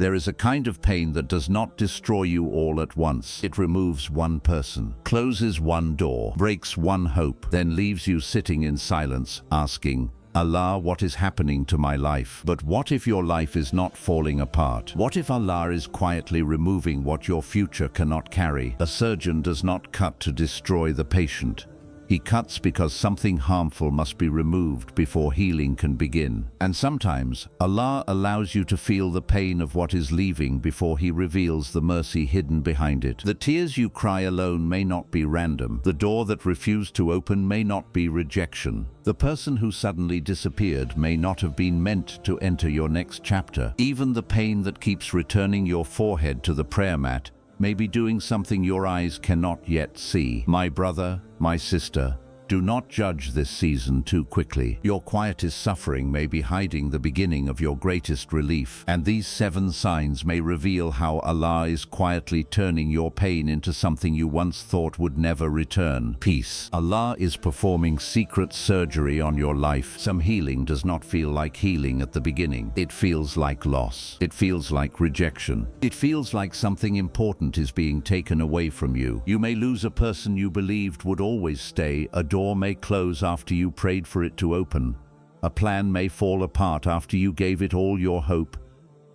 There is a kind of pain that does not destroy you all at once. It removes one person, closes one door, breaks one hope, then leaves you sitting in silence, asking, Allah, what is happening to my life? But what if your life is not falling apart? What if Allah is quietly removing what your future cannot carry? A surgeon does not cut to destroy the patient. He cuts because something harmful must be removed before healing can begin. And sometimes, Allah allows you to feel the pain of what is leaving before He reveals the mercy hidden behind it. The tears you cry alone may not be random. The door that refused to open may not be rejection. The person who suddenly disappeared may not have been meant to enter your next chapter. Even the pain that keeps returning your forehead to the prayer mat may be doing something your eyes cannot yet see. My brother, my sister, do not judge this season too quickly. Your quietest suffering may be hiding the beginning of your greatest relief, and these 7 signs may reveal how Allah is quietly turning your pain into something you once thought would never return. Peace. Allah is performing secret surgery on your life. Some healing does not feel like healing at the beginning. It feels like loss. It feels like rejection. It feels like something important is being taken away from you. You may lose a person you believed would always stay. A door may close after you prayed for it to open. A plan may fall apart after you gave it all your hope.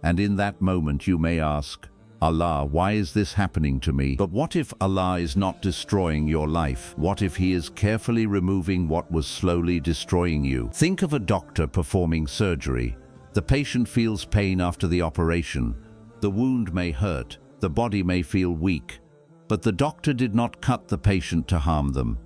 And in that moment you may ask, Allah, why is this happening to me? But what if Allah is not destroying your life? What if He is carefully removing what was slowly destroying you? Think of a doctor performing surgery. The patient feels pain after the operation. The wound may hurt. The body may feel weak. But the doctor did not cut the patient to harm them.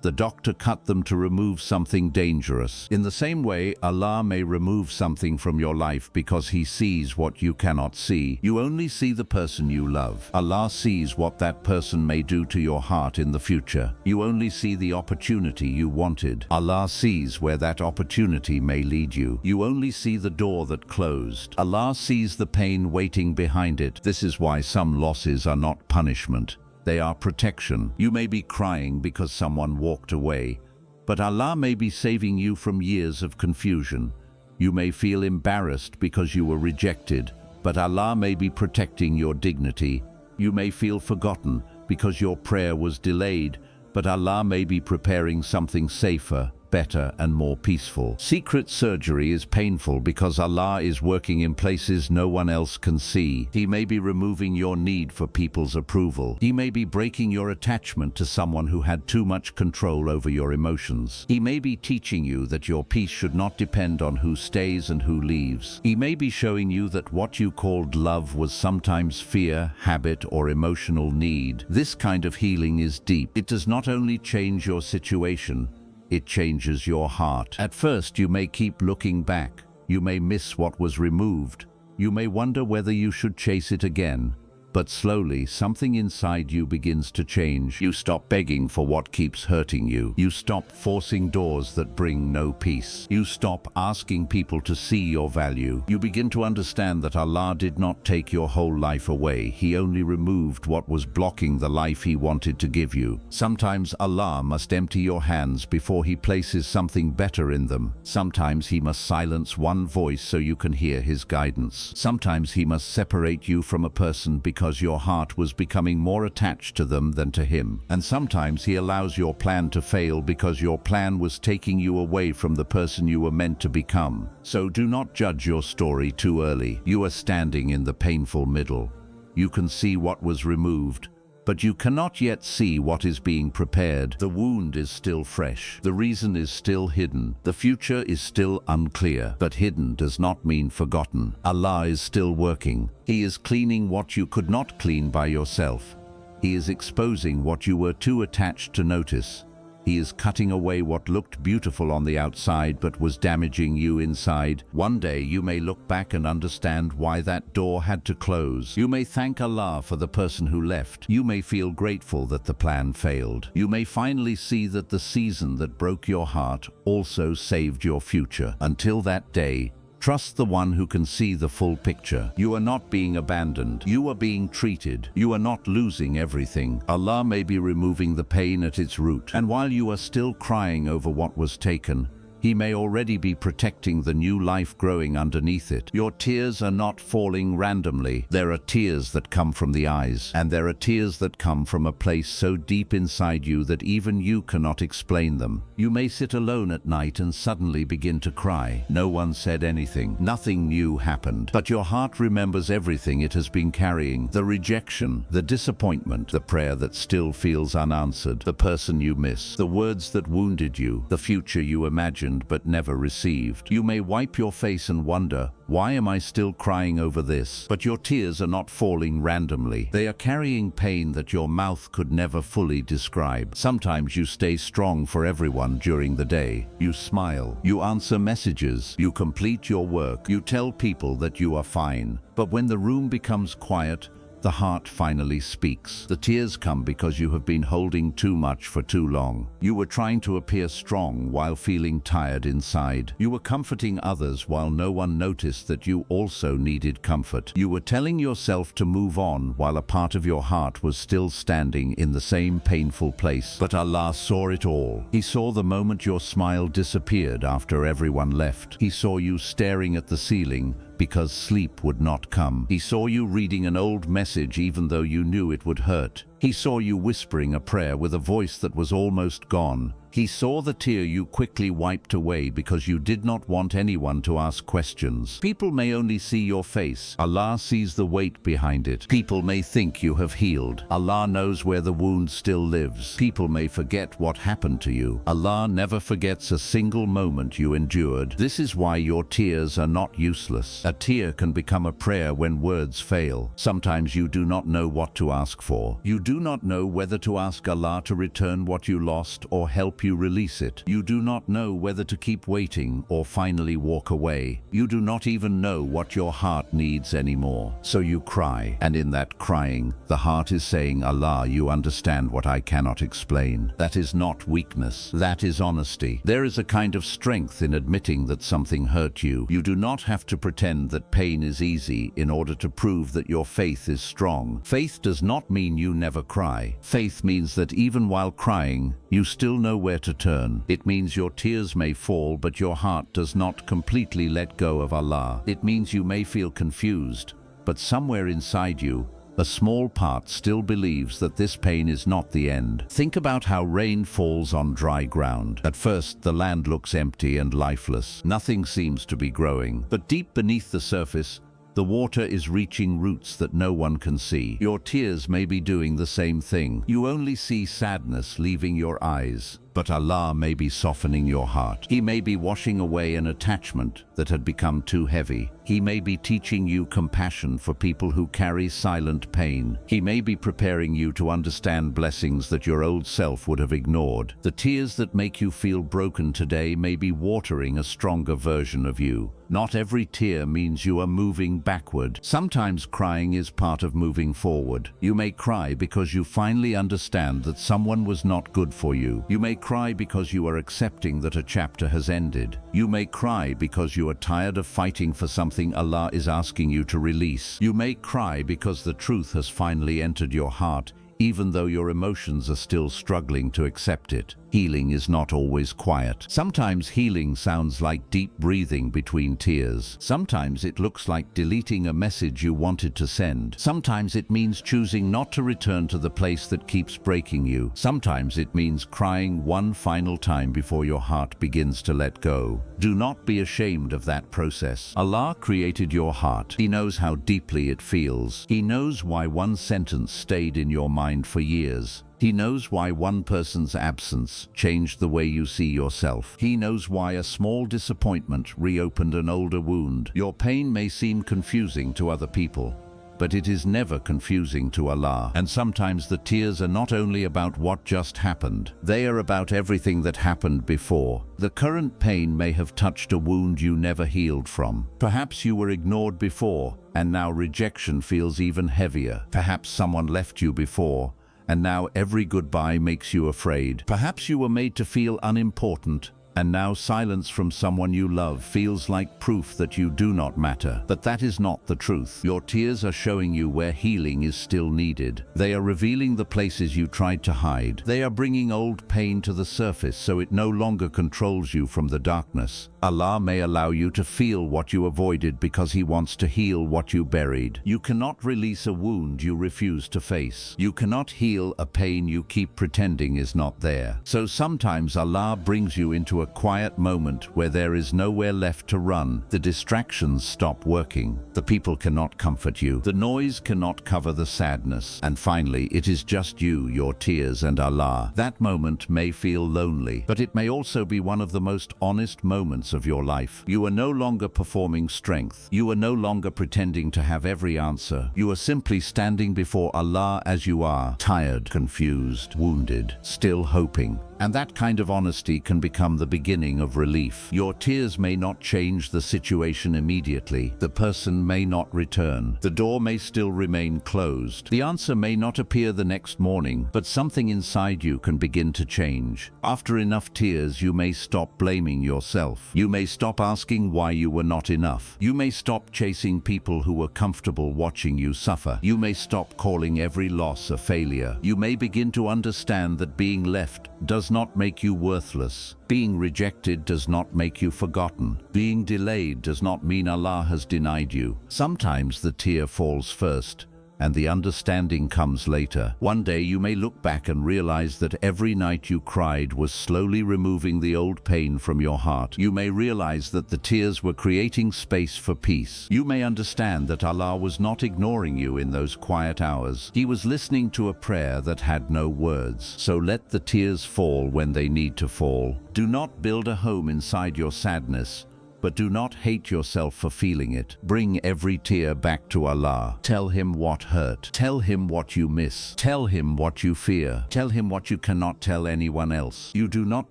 The doctor cut them to remove something dangerous. In the same way, Allah may remove something from your life because He sees what you cannot see. You only see the person you love. Allah sees what that person may do to your heart in the future. You only see the opportunity you wanted. Allah sees where that opportunity may lead you. You only see the door that closed. Allah sees the pain waiting behind it. This is why some losses are not punishment. They are protection. You may be crying because someone walked away, but Allah may be saving you from years of confusion. You may feel embarrassed because you were rejected, but Allah may be protecting your dignity. You may feel forgotten because your prayer was delayed, but Allah may be preparing something safer, better and more peaceful. Secret surgery is painful because Allah is working in places no one else can see. He may be removing your need for people's approval. He may be breaking your attachment to someone who had too much control over your emotions. He may be teaching you that your peace should not depend on who stays and who leaves. He may be showing you that what you called love was sometimes fear, habit, or emotional need. This kind of healing is deep. It does not only change your situation, it changes your heart. At first, you may keep looking back. You may miss what was removed. You may wonder whether you should chase it again. But slowly, something inside you begins to change. You stop begging for what keeps hurting you. You stop forcing doors that bring no peace. You stop asking people to see your value. You begin to understand that Allah did not take your whole life away. He only removed what was blocking the life He wanted to give you. Sometimes Allah must empty your hands before He places something better in them. Sometimes He must silence one voice so you can hear His guidance. Sometimes He must separate you from a person because your heart was becoming more attached to them than to Him. And sometimes He allows your plan to fail because your plan was taking you away from the person you were meant to become. So do not judge your story too early. You are standing in the painful middle. You can see what was removed, but you cannot yet see what is being prepared. The wound is still fresh. The reason is still hidden. The future is still unclear. But hidden does not mean forgotten. Allah is still working. He is cleaning what you could not clean by yourself. He is exposing what you were too attached to notice. He is cutting away what looked beautiful on the outside but was damaging you inside. One day you may look back and understand why that door had to close. You may thank Allah for the person who left. You may feel grateful that the plan failed. You may finally see that the season that broke your heart also saved your future. Until that day, trust the one who can see the full picture. You are not being abandoned. You are being treated. You are not losing everything. Allah may be removing the pain at its root. And while you are still crying over what was taken, He may already be protecting the new life growing underneath it. Your tears are not falling randomly. There are tears that come from the eyes, and there are tears that come from a place so deep inside you that even you cannot explain them. You may sit alone at night and suddenly begin to cry. No one said anything. Nothing new happened. But your heart remembers everything it has been carrying. The rejection, the disappointment, the prayer that still feels unanswered, the person you miss, the words that wounded you, the future you imagined but never received. You may wipe your face and wonder, why am I still crying over this? But your tears are not falling randomly. They are carrying pain that your mouth could never fully describe. Sometimes you stay strong for everyone during the day. You smile. You answer messages. You complete your work. You tell people that you are fine. But when the room becomes quiet, the heart finally speaks. The tears come because you have been holding too much for too long. You were trying to appear strong while feeling tired inside. You were comforting others while no one noticed that you also needed comfort. You were telling yourself to move on while a part of your heart was still standing in the same painful place. But Allah saw it all. He saw the moment your smile disappeared after everyone left. He saw you staring at the ceiling because sleep would not come. He saw you reading an old message even though you knew it would hurt. He saw you whispering a prayer with a voice that was almost gone. He saw the tear you quickly wiped away because you did not want anyone to ask questions. People may only see your face. Allah sees the weight behind it. People may think you have healed. Allah knows where the wound still lives. People may forget what happened to you. Allah never forgets a single moment you endured. This is why your tears are not useless. A tear can become a prayer when words fail. Sometimes you do not know what to ask for. You do not know whether to ask Allah to return what you lost or help you release it. You do not know whether to keep waiting or finally walk away. You do not even know what your heart needs anymore. So you cry, and in that crying, the heart is saying, Allah, you understand what I cannot explain. That is not weakness. That is honesty. There is a kind of strength in admitting that something hurt you. You do not have to pretend that pain is easy in order to prove that your faith is strong. Faith does not mean you never cry. Faith means that even while crying, you still know where to turn. It means your tears may fall, but your heart does not completely let go of Allah. It means you may feel confused, but somewhere inside you, a small part still believes that this pain is not the end. Think about how rain falls on dry ground. At first, the land looks empty and lifeless. Nothing seems to be growing. But deep beneath the surface, the water is reaching roots that no one can see. Your tears may be doing the same thing. You only see sadness leaving your eyes, but Allah may be softening your heart. He may be washing away an attachment that had become too heavy. He may be teaching you compassion for people who carry silent pain. He may be preparing you to understand blessings that your old self would have ignored. The tears that make you feel broken today may be watering a stronger version of you. Not every tear means you are moving backward. Sometimes crying is part of moving forward. You may cry because you finally understand that someone was not good for you. You may cry because you are accepting that a chapter has ended. You may cry because you are tired of fighting for something Allah is asking you to release. You may cry because the truth has finally entered your heart, even though your emotions are still struggling to accept it. Healing is not always quiet. Sometimes healing sounds like deep breathing between tears. Sometimes it looks like deleting a message you wanted to send. Sometimes it means choosing not to return to the place that keeps breaking you. Sometimes it means crying one final time before your heart begins to let go. Do not be ashamed of that process. Allah created your heart. He knows how deeply it feels. He knows why one sentence stayed in your mind for years. He knows why one person's absence changed the way you see yourself. He knows why a small disappointment reopened an older wound. Your pain may seem confusing to other people, but it is never confusing to Allah. And sometimes the tears are not only about what just happened, they are about everything that happened before. The current pain may have touched a wound you never healed from. Perhaps you were ignored before, and now rejection feels even heavier. Perhaps someone left you before, and now every goodbye makes you afraid. Perhaps you were made to feel unimportant, And now silence from someone you love feels like proof that you do not matter. But that is not the truth. Your tears are showing you where healing is still needed. They are revealing the places you tried to hide. They are bringing old pain to the surface so it no longer controls you from the darkness. Allah may allow you to feel what you avoided because He wants to heal what you buried. You cannot release a wound you refuse to face. You cannot heal a pain you keep pretending is not there. So sometimes Allah brings you into a quiet moment where there is nowhere left to run. The distractions stop working. The people cannot comfort you. The noise cannot cover the sadness. And finally, it is just you, your tears, and Allah. That moment may feel lonely, but it may also be one of the most honest moments of your life. You are no longer performing strength. You are no longer pretending to have every answer. You are simply standing before Allah as you are, tired, confused, wounded, still hoping. And that kind of honesty can become the beginning of relief. Your tears may not change the situation immediately. The person may not return. The door may still remain closed. The answer may not appear the next morning, but something inside you can begin to change. After enough tears, you may stop blaming yourself. You may stop asking why you were not enough. You may stop chasing people who were comfortable watching you suffer. You may stop calling every loss a failure. You may begin to understand that being left does not make you worthless. Being rejected does not make you forgotten. Being delayed does not mean Allah has denied you. Sometimes the tear falls first, and the understanding comes later. One day you may look back and realize that every night you cried was slowly removing the old pain from your heart. You may realize that the tears were creating space for peace. You may understand that Allah was not ignoring you in those quiet hours. He was listening to a prayer that had no words. So let the tears fall when they need to fall. Do not build a home inside your sadness, but do not hate yourself for feeling it. Bring every tear back to Allah. Tell Him what hurt. Tell Him what you miss. Tell Him what you fear. Tell Him what you cannot tell anyone else. You do not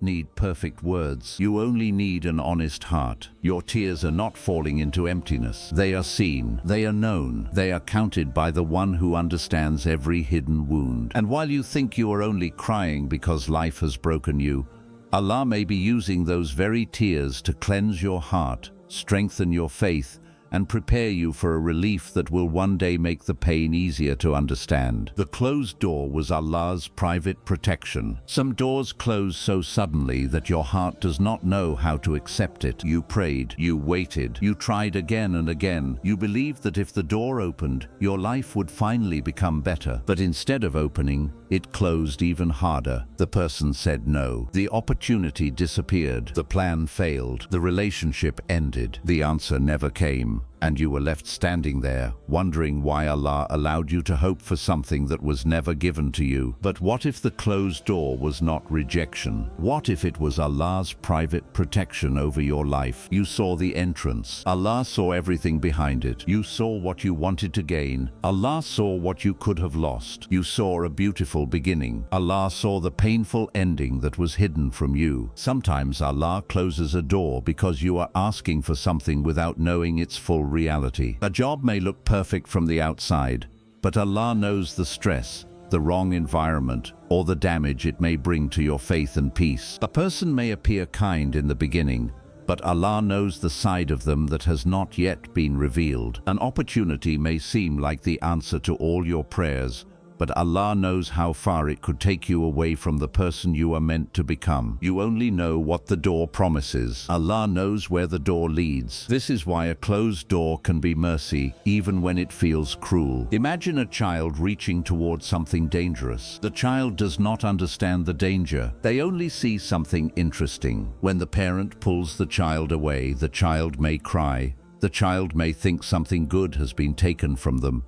need perfect words. You only need an honest heart. Your tears are not falling into emptiness. They are seen. They are known. They are counted by the one who understands every hidden wound. And while you think you are only crying because life has broken you, Allah may be using those very tears to cleanse your heart, strengthen your faith, and prepare you for a relief that will one day make the pain easier to understand. The closed door was Allah's private protection. Some doors close so suddenly that your heart does not know how to accept it. You prayed, you waited, you tried again and again. You believed that if the door opened, your life would finally become better. But instead of opening, it closed even harder. The person said no. The opportunity disappeared. The plan failed. The relationship ended. The answer never came. And you were left standing there, wondering why Allah allowed you to hope for something that was never given to you. But what if the closed door was not rejection? What if it was Allah's private protection over your life? You saw the entrance. Allah saw everything behind it. You saw what you wanted to gain. Allah saw what you could have lost. You saw a beautiful beginning. Allah saw the painful ending that was hidden from you. Sometimes Allah closes a door because you are asking for something without knowing its full reality. A job may look perfect from the outside, but Allah knows the stress, the wrong environment, or the damage it may bring to your faith and peace. A person may appear kind in the beginning, but Allah knows the side of them that has not yet been revealed. An opportunity may seem like the answer to all your prayers, but Allah knows how far it could take you away from the person you are meant to become. You only know what the door promises. Allah knows where the door leads. This is why a closed door can be mercy, even when it feels cruel. Imagine a child reaching towards something dangerous. The child does not understand the danger. They only see something interesting. When the parent pulls the child away, the child may cry. The child may think something good has been taken from them.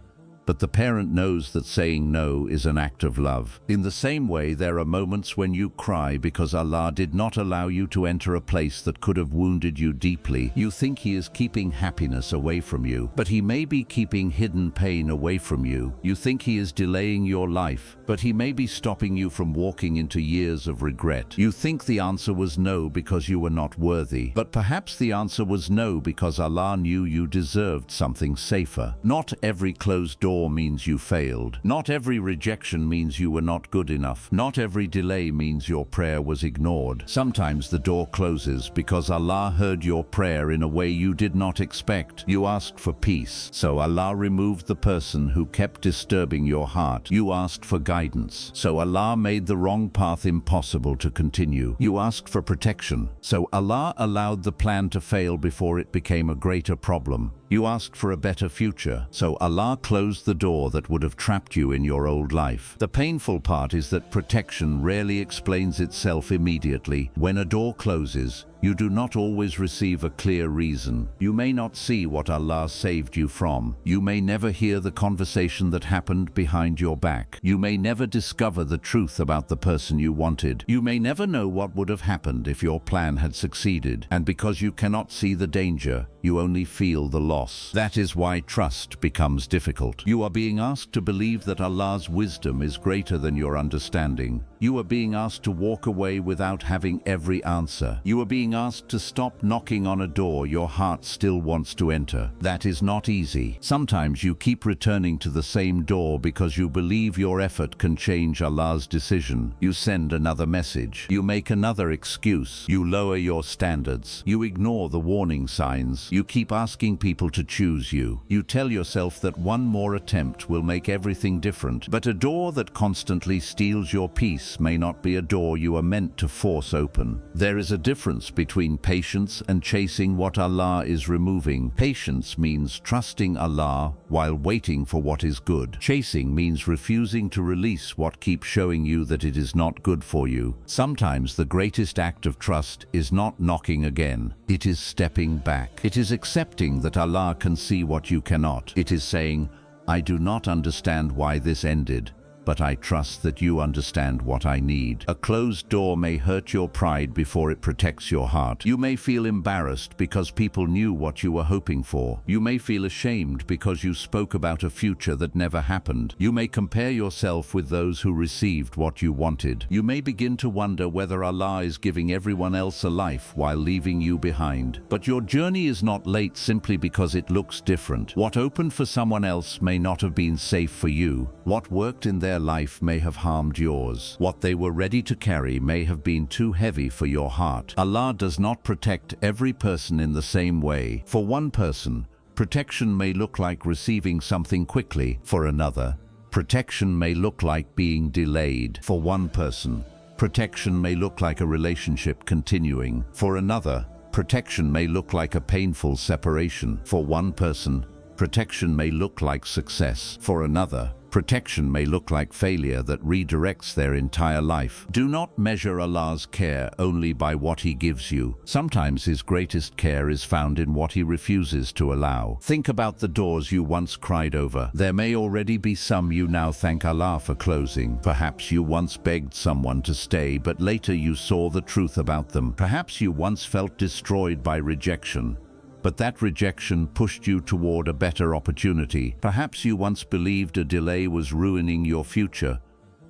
But the parent knows that saying no is an act of love. In the same way, there are moments when you cry because Allah did not allow you to enter a place that could have wounded you deeply. You think He is keeping happiness away from you, but He may be keeping hidden pain away from you. You think He is delaying your life, but He may be stopping you from walking into years of regret. You think the answer was no because you were not worthy, but perhaps the answer was no because Allah knew you deserved something safer. Not every closed door door means you failed. Not every rejection means you were not good enough. Not every delay means your prayer was ignored. Sometimes the door closes because Allah heard your prayer in a way you did not expect. You asked for peace, so Allah removed the person who kept disturbing your heart. You asked for guidance, so Allah made the wrong path impossible to continue. You asked for protection, so Allah allowed the plan to fail before it became a greater problem. You asked for a better future, so Allah closed the door that would have trapped you in your old life. The painful part is that protection rarely explains itself immediately. When a door closes, you do not always receive a clear reason. You may not see what Allah saved you from. You may never hear the conversation that happened behind your back. You may never discover the truth about the person you wanted. You may never know what would have happened if your plan had succeeded. And because you cannot see the danger, you only feel the loss. That is why trust becomes difficult. You are being asked to believe that Allah's wisdom is greater than your understanding. You are being asked to walk away without having every answer. You are being asked to stop knocking on a door your heart still wants to enter. That is not easy. Sometimes you keep returning to the same door because you believe your effort can change Allah's decision. You send another message. You make another excuse. You lower your standards. You ignore the warning signs. You keep asking people to choose you. You tell yourself that one more attempt will make everything different. But a door that constantly steals your peace may not be a door you are meant to force open. There is a difference between patience and chasing what Allah is removing. Patience means trusting Allah while waiting for what is good. Chasing means refusing to release what keeps showing you that it is not good for you. Sometimes the greatest act of trust is not knocking again. It is stepping back. It is accepting that Allah can see what you cannot. It is saying, I do not understand why this ended, but I trust that you understand what I need. A closed door may hurt your pride before it protects your heart. You may feel embarrassed because people knew what you were hoping for. You may feel ashamed because you spoke about a future that never happened. You may compare yourself with those who received what you wanted. You may begin to wonder whether Allah is giving everyone else a life while leaving you behind. But your journey is not late simply because it looks different. What opened for someone else may not have been safe for you. What worked in their life may have harmed yours. What they were ready to carry may have been too heavy for your heart. Allah does not protect every person in the same way. For one person, protection may look like receiving something quickly. For another, protection may look like being delayed. For one person, protection may look like a relationship continuing. For another, protection may look like a painful separation. For one person, protection may look like success. For another, protection may look like failure that redirects their entire life. Do not measure Allah's care only by what He gives you. Sometimes His greatest care is found in what He refuses to allow. Think about the doors you once cried over. There may already be some you now thank Allah for closing. Perhaps you once begged someone to stay, but later you saw the truth about them. Perhaps you once felt destroyed by rejection, but that rejection pushed you toward a better opportunity. Perhaps you once believed a delay was ruining your future,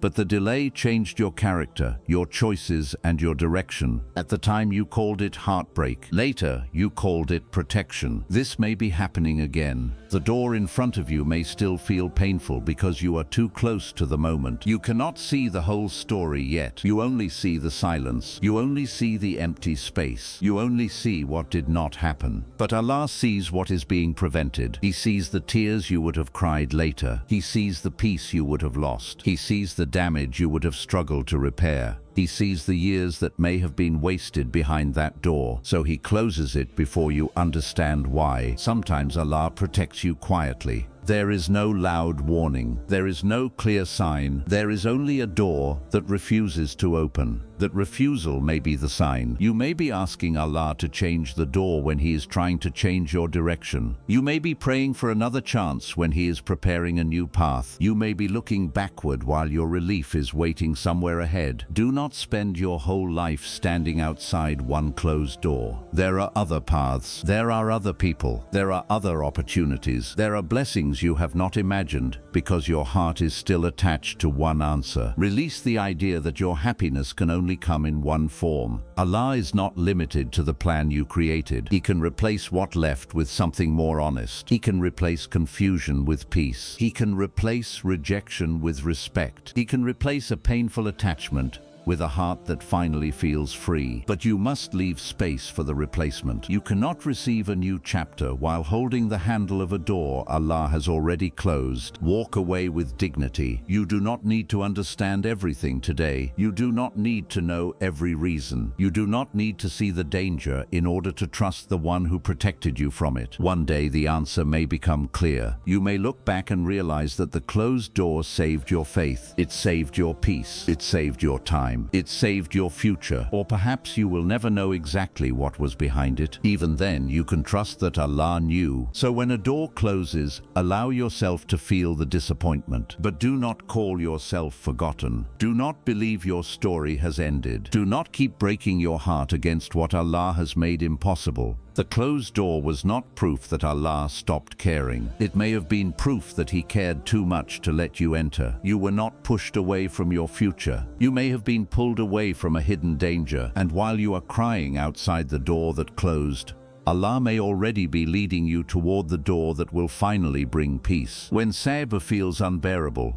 but the delay changed your character, your choices, and your direction. At the time you called it heartbreak. Later, you called it protection. This may be happening again. The door in front of you may still feel painful because you are too close to the moment. You cannot see the whole story yet. You only see the silence. You only see the empty space. You only see what did not happen. But Allah sees what is being prevented. He sees the tears you would have cried later. He sees the peace you would have lost. He sees the damage you would have struggled to repair. He sees the years that may have been wasted behind that door, so He closes it before you understand why. Sometimes Allah protects you quietly. There is no loud warning. There is no clear sign. There is only a door that refuses to open. That refusal may be the sign. You may be asking Allah to change the door when He is trying to change your direction. You may be praying for another chance when He is preparing a new path. You may be looking backward while your relief is waiting somewhere ahead. Do not spend your whole life standing outside one closed door. There are other paths. There are other people. There are other opportunities. There are blessings you have not imagined because your heart is still attached to one answer. Release the idea that your happiness can only only come in one form. Allah is not limited to the plan you created. He can replace what left with something more honest. He can replace confusion with peace. He can replace rejection with respect. He can replace a painful attachment with a heart that finally feels free. But you must leave space for the replacement. You cannot receive a new chapter while holding the handle of a door Allah has already closed. Walk away with dignity. You do not need to understand everything today. You do not need to know every reason. You do not need to see the danger in order to trust the one who protected you from it. One day the answer may become clear. You may look back and realize that the closed door saved your faith. It saved your peace. It saved your time. It saved your future, or perhaps you will never know exactly what was behind it. Even then, you can trust that Allah knew. So when a door closes, allow yourself to feel the disappointment, but do not call yourself forgotten. Do not believe your story has ended. Do not keep breaking your heart against what Allah has made impossible. The closed door was not proof that Allah stopped caring. It may have been proof that He cared too much to let you enter. You were not pushed away from your future. You may have been pulled away from a hidden danger, and while you are crying outside the door that closed, Allah may already be leading you toward the door that will finally bring peace. When Sabr feels unbearable,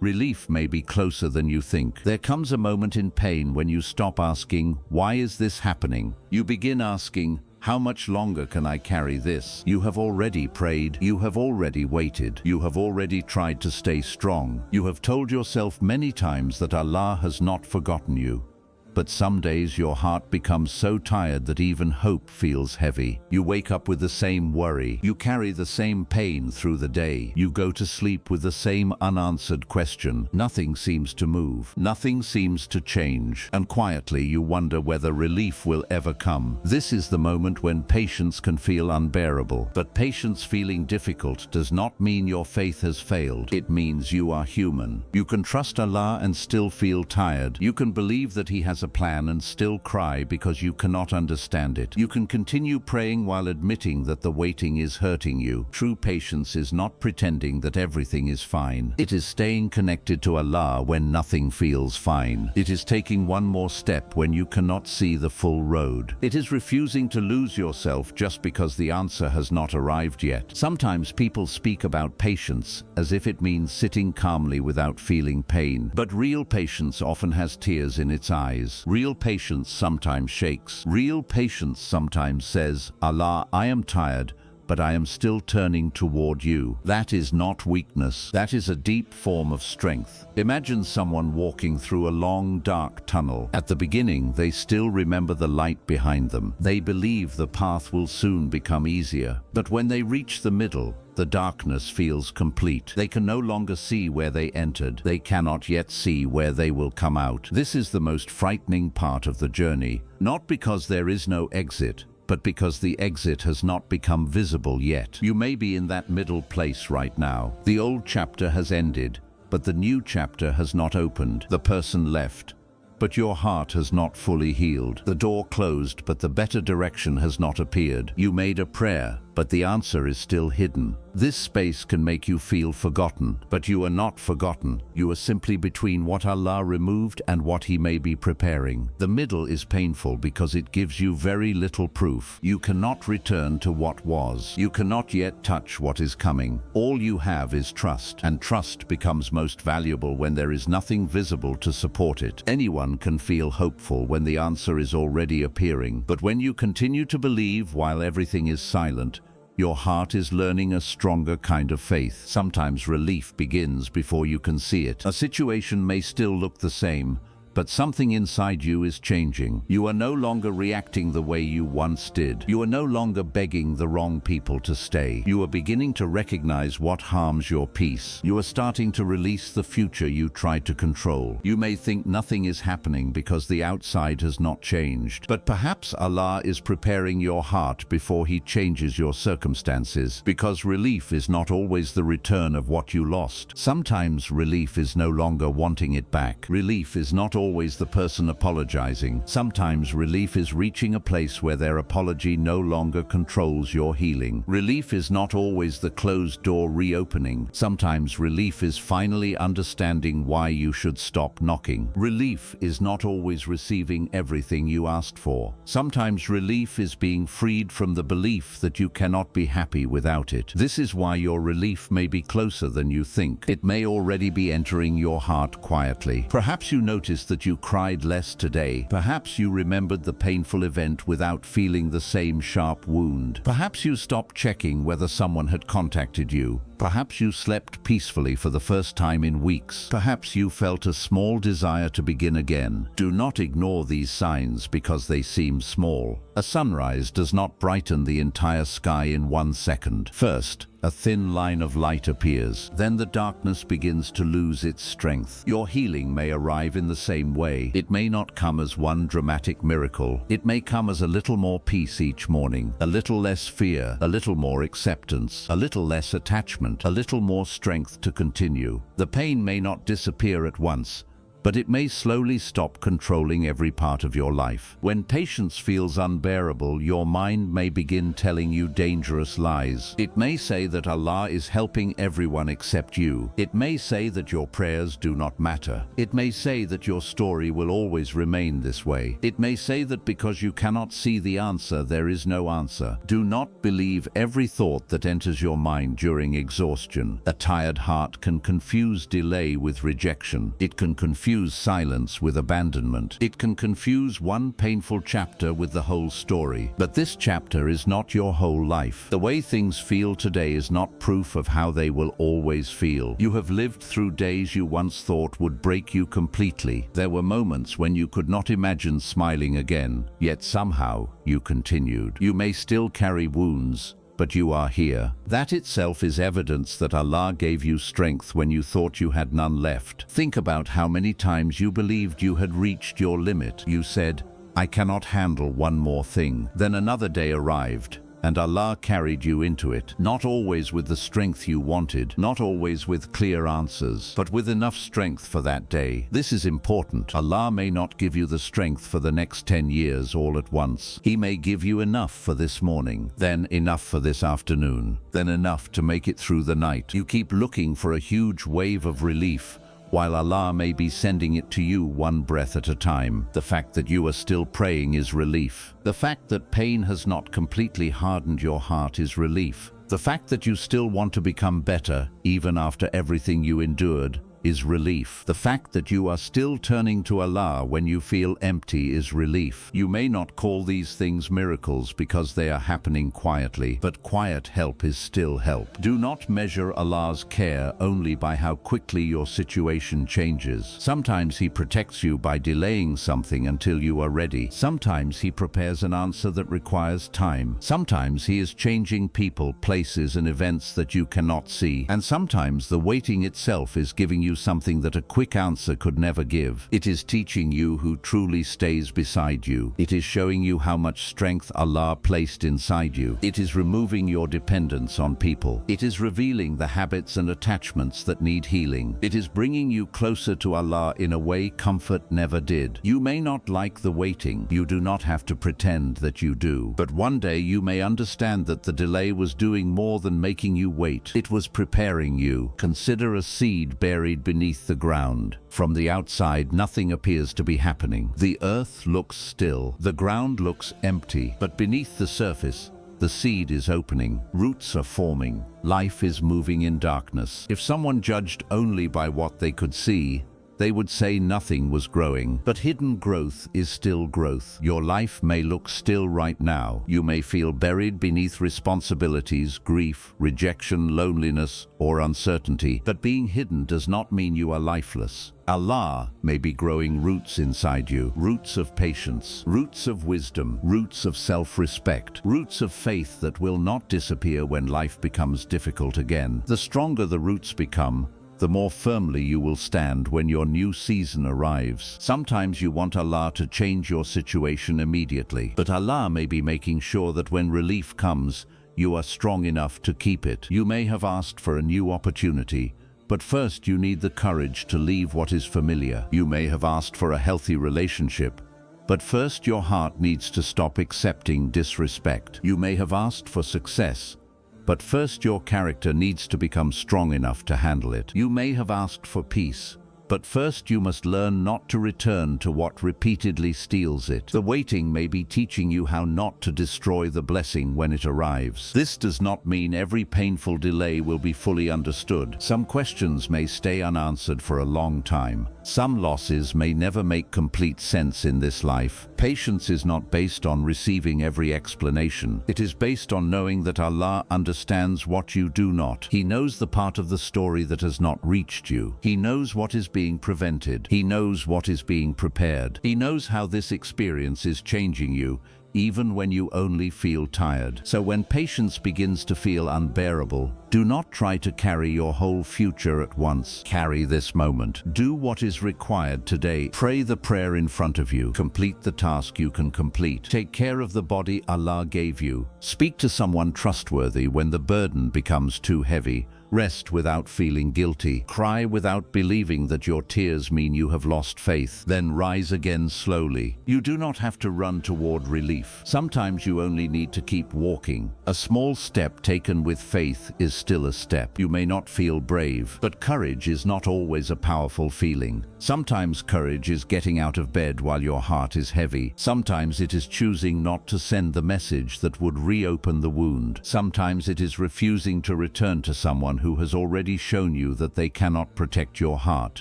relief may be closer than you think. There comes a moment in pain when you stop asking, "Why is this happening?" You begin asking, "How much longer can I carry this?" You have already prayed. You have already waited. You have already tried to stay strong. You have told yourself many times that Allah has not forgotten you. But some days your heart becomes so tired that even hope feels heavy. You wake up with the same worry. You carry the same pain through the day. You go to sleep with the same unanswered question. Nothing seems to move. Nothing seems to change. And quietly you wonder whether relief will ever come. This is the moment when patience can feel unbearable. But patience feeling difficult does not mean your faith has failed. It means you are human. You can trust Allah and still feel tired. You can believe that He has a plan and still cry because you cannot understand it. You can continue praying while admitting that the waiting is hurting you. True patience is not pretending that everything is fine. It is staying connected to Allah when nothing feels fine. It is taking one more step when you cannot see the full road. It is refusing to lose yourself just because the answer has not arrived yet. Sometimes people speak about patience as if it means sitting calmly without feeling pain. But real patience often has tears in its eyes. Real patience sometimes shakes. Real patience sometimes says, "Allah, I am tired, but I am still turning toward you." That is not weakness. That is a deep form of strength. Imagine someone walking through a long, dark tunnel. At the beginning, they still remember the light behind them. They believe the path will soon become easier. But when they reach the middle, the darkness feels complete. They can no longer see where they entered. They cannot yet see where they will come out. This is the most frightening part of the journey, not because there is no exit, but because the exit has not become visible yet. You may be in that middle place right now. The old chapter has ended, but the new chapter has not opened. The person left, but your heart has not fully healed. The door closed, but the better direction has not appeared. You made a prayer, but the answer is still hidden. This space can make you feel forgotten, but you are not forgotten. You are simply between what Allah removed and what He may be preparing. The middle is painful because it gives you very little proof. You cannot return to what was. You cannot yet touch what is coming. All you have is trust, and trust becomes most valuable when there is nothing visible to support it. Anyone can feel hopeful when the answer is already appearing, but when you continue to believe while everything is silent, your heart is learning a stronger kind of faith. Sometimes relief begins before you can see it. A situation may still look the same, but something inside you is changing. You are no longer reacting the way you once did. You are no longer begging the wrong people to stay. You are beginning to recognize what harms your peace. You are starting to release the future you tried to control. You may think nothing is happening because the outside has not changed, but perhaps Allah is preparing your heart before He changes your circumstances, because relief is not always the return of what you lost. Sometimes relief is no longer wanting it back. Relief is not always always the person apologizing. Sometimes relief is reaching a place where their apology no longer controls your healing. Relief is not always the closed door reopening. Sometimes relief is finally understanding why you should stop knocking. Relief is not always receiving everything you asked for. Sometimes relief is being freed from the belief that you cannot be happy without it. This is why your relief may be closer than you think. It may already be entering your heart quietly. Perhaps you noticed that you cried less today. Perhaps you remembered the painful event without feeling the same sharp wound. Perhaps you stopped checking whether someone had contacted you. Perhaps you slept peacefully for the first time in weeks. Perhaps you felt a small desire to begin again. Do not ignore these signs because they seem small. A sunrise does not brighten the entire sky in 1 second. First, a thin line of light appears. Then the darkness begins to lose its strength. Your healing may arrive in the same way. It may not come as one dramatic miracle. It may come as a little more peace each morning, a little less fear, a little more acceptance, a little less attachment, a little more strength to continue. The pain may not disappear at once, but it may slowly stop controlling every part of your life. When patience feels unbearable, your mind may begin telling you dangerous lies. It may say that Allah is helping everyone except you. It may say that your prayers do not matter. It may say that your story will always remain this way. It may say that because you cannot see the answer, there is no answer. Do not believe every thought that enters your mind during exhaustion. A tired heart can confuse delay with rejection. It can confuse silence with abandonment. It can confuse one painful chapter with the whole story. But this chapter is not your whole life. The way things feel today is not proof of how they will always feel. You have lived through days you once thought would break you completely. There were moments when you could not imagine smiling again, yet somehow you continued. You may still carry wounds, but you are here. That itself is evidence that Allah gave you strength when you thought you had none left. Think about how many times you believed you had reached your limit. You said, "I cannot handle one more thing." Then another day arrived, and Allah carried you into it, not always with the strength you wanted, not always with clear answers, but with enough strength for that day. This is important. Allah may not give you the strength for the next 10 years all at once. He may give you enough for this morning, then enough for this afternoon, then enough to make it through the night. You keep looking for a huge wave of relief, while Allah may be sending it to you one breath at a time. The fact that you are still praying is relief. The fact that pain has not completely hardened your heart is relief. The fact that you still want to become better, even after everything you endured, is relief. The fact that you are still turning to Allah when you feel empty is relief. You may not call these things miracles because they are happening quietly, but quiet help is still help. Do not measure Allah's care only by how quickly your situation changes. Sometimes He protects you by delaying something until you are ready. Sometimes He prepares an answer that requires time. Sometimes He is changing people, places, and events that you cannot see. And sometimes the waiting itself is giving you something that a quick answer could never give. It is teaching you who truly stays beside you. It is showing you how much strength Allah placed inside you. It is removing your dependence on people. It is revealing the habits and attachments that need healing. It is bringing you closer to Allah in a way comfort never did. You may not like the waiting. You do not have to pretend that you do. But one day you may understand that the delay was doing more than making you wait. It was preparing you. Consider a seed buried beneath the ground. From the outside, nothing appears to be happening. The earth looks still. The ground looks empty. But beneath the surface, the seed is opening. Roots are forming. Life is moving in darkness. If someone judged only by what they could see, they would say nothing was growing. But hidden growth is still growth. Your life may look still right now. You may feel buried beneath responsibilities, grief, rejection, loneliness, or uncertainty. But being hidden does not mean you are lifeless. Allah may be growing roots inside you, roots of patience, roots of wisdom, roots of self-respect, roots of faith that will not disappear when life becomes difficult again. The stronger the roots become, the more firmly you will stand when your new season arrives. Sometimes you want Allah to change your situation immediately, but Allah may be making sure that when relief comes, you are strong enough to keep it. You may have asked for a new opportunity, But first you need the courage to leave what is familiar. You may have asked for a healthy relationship, but first your heart needs to stop accepting disrespect. You may have asked for success, but first your character needs to become strong enough to handle it. You may have asked for peace, but first you must learn not to return to what repeatedly steals it. The waiting may be teaching you how not to destroy the blessing when it arrives. This does not mean every painful delay will be fully understood. Some questions may stay unanswered for a long time. Some losses may never make complete sense in this life. Patience is not based on receiving every explanation. It is based on knowing that Allah understands what you do not. He knows the part of the story that has not reached you. He knows what is being prevented. He knows what is being prepared. He knows how this experience is changing you, even when you only feel tired. So when patience begins to feel unbearable, do not try to carry your whole future at once. Carry this moment. Do what is required today. Pray the prayer in front of you. Complete the task you can complete. Take care of the body Allah gave you. Speak to someone trustworthy when the burden becomes too heavy. Rest without feeling guilty. Cry without believing that your tears mean you have lost faith. Then rise again slowly. You do not have to run toward relief. Sometimes you only need to keep walking. A small step taken with faith is still a step. You may not feel brave, but courage is not always a powerful feeling. Sometimes courage is getting out of bed while your heart is heavy. Sometimes it is choosing not to send the message that would reopen the wound. Sometimes it is refusing to return to someone who has already shown you that they cannot protect your heart.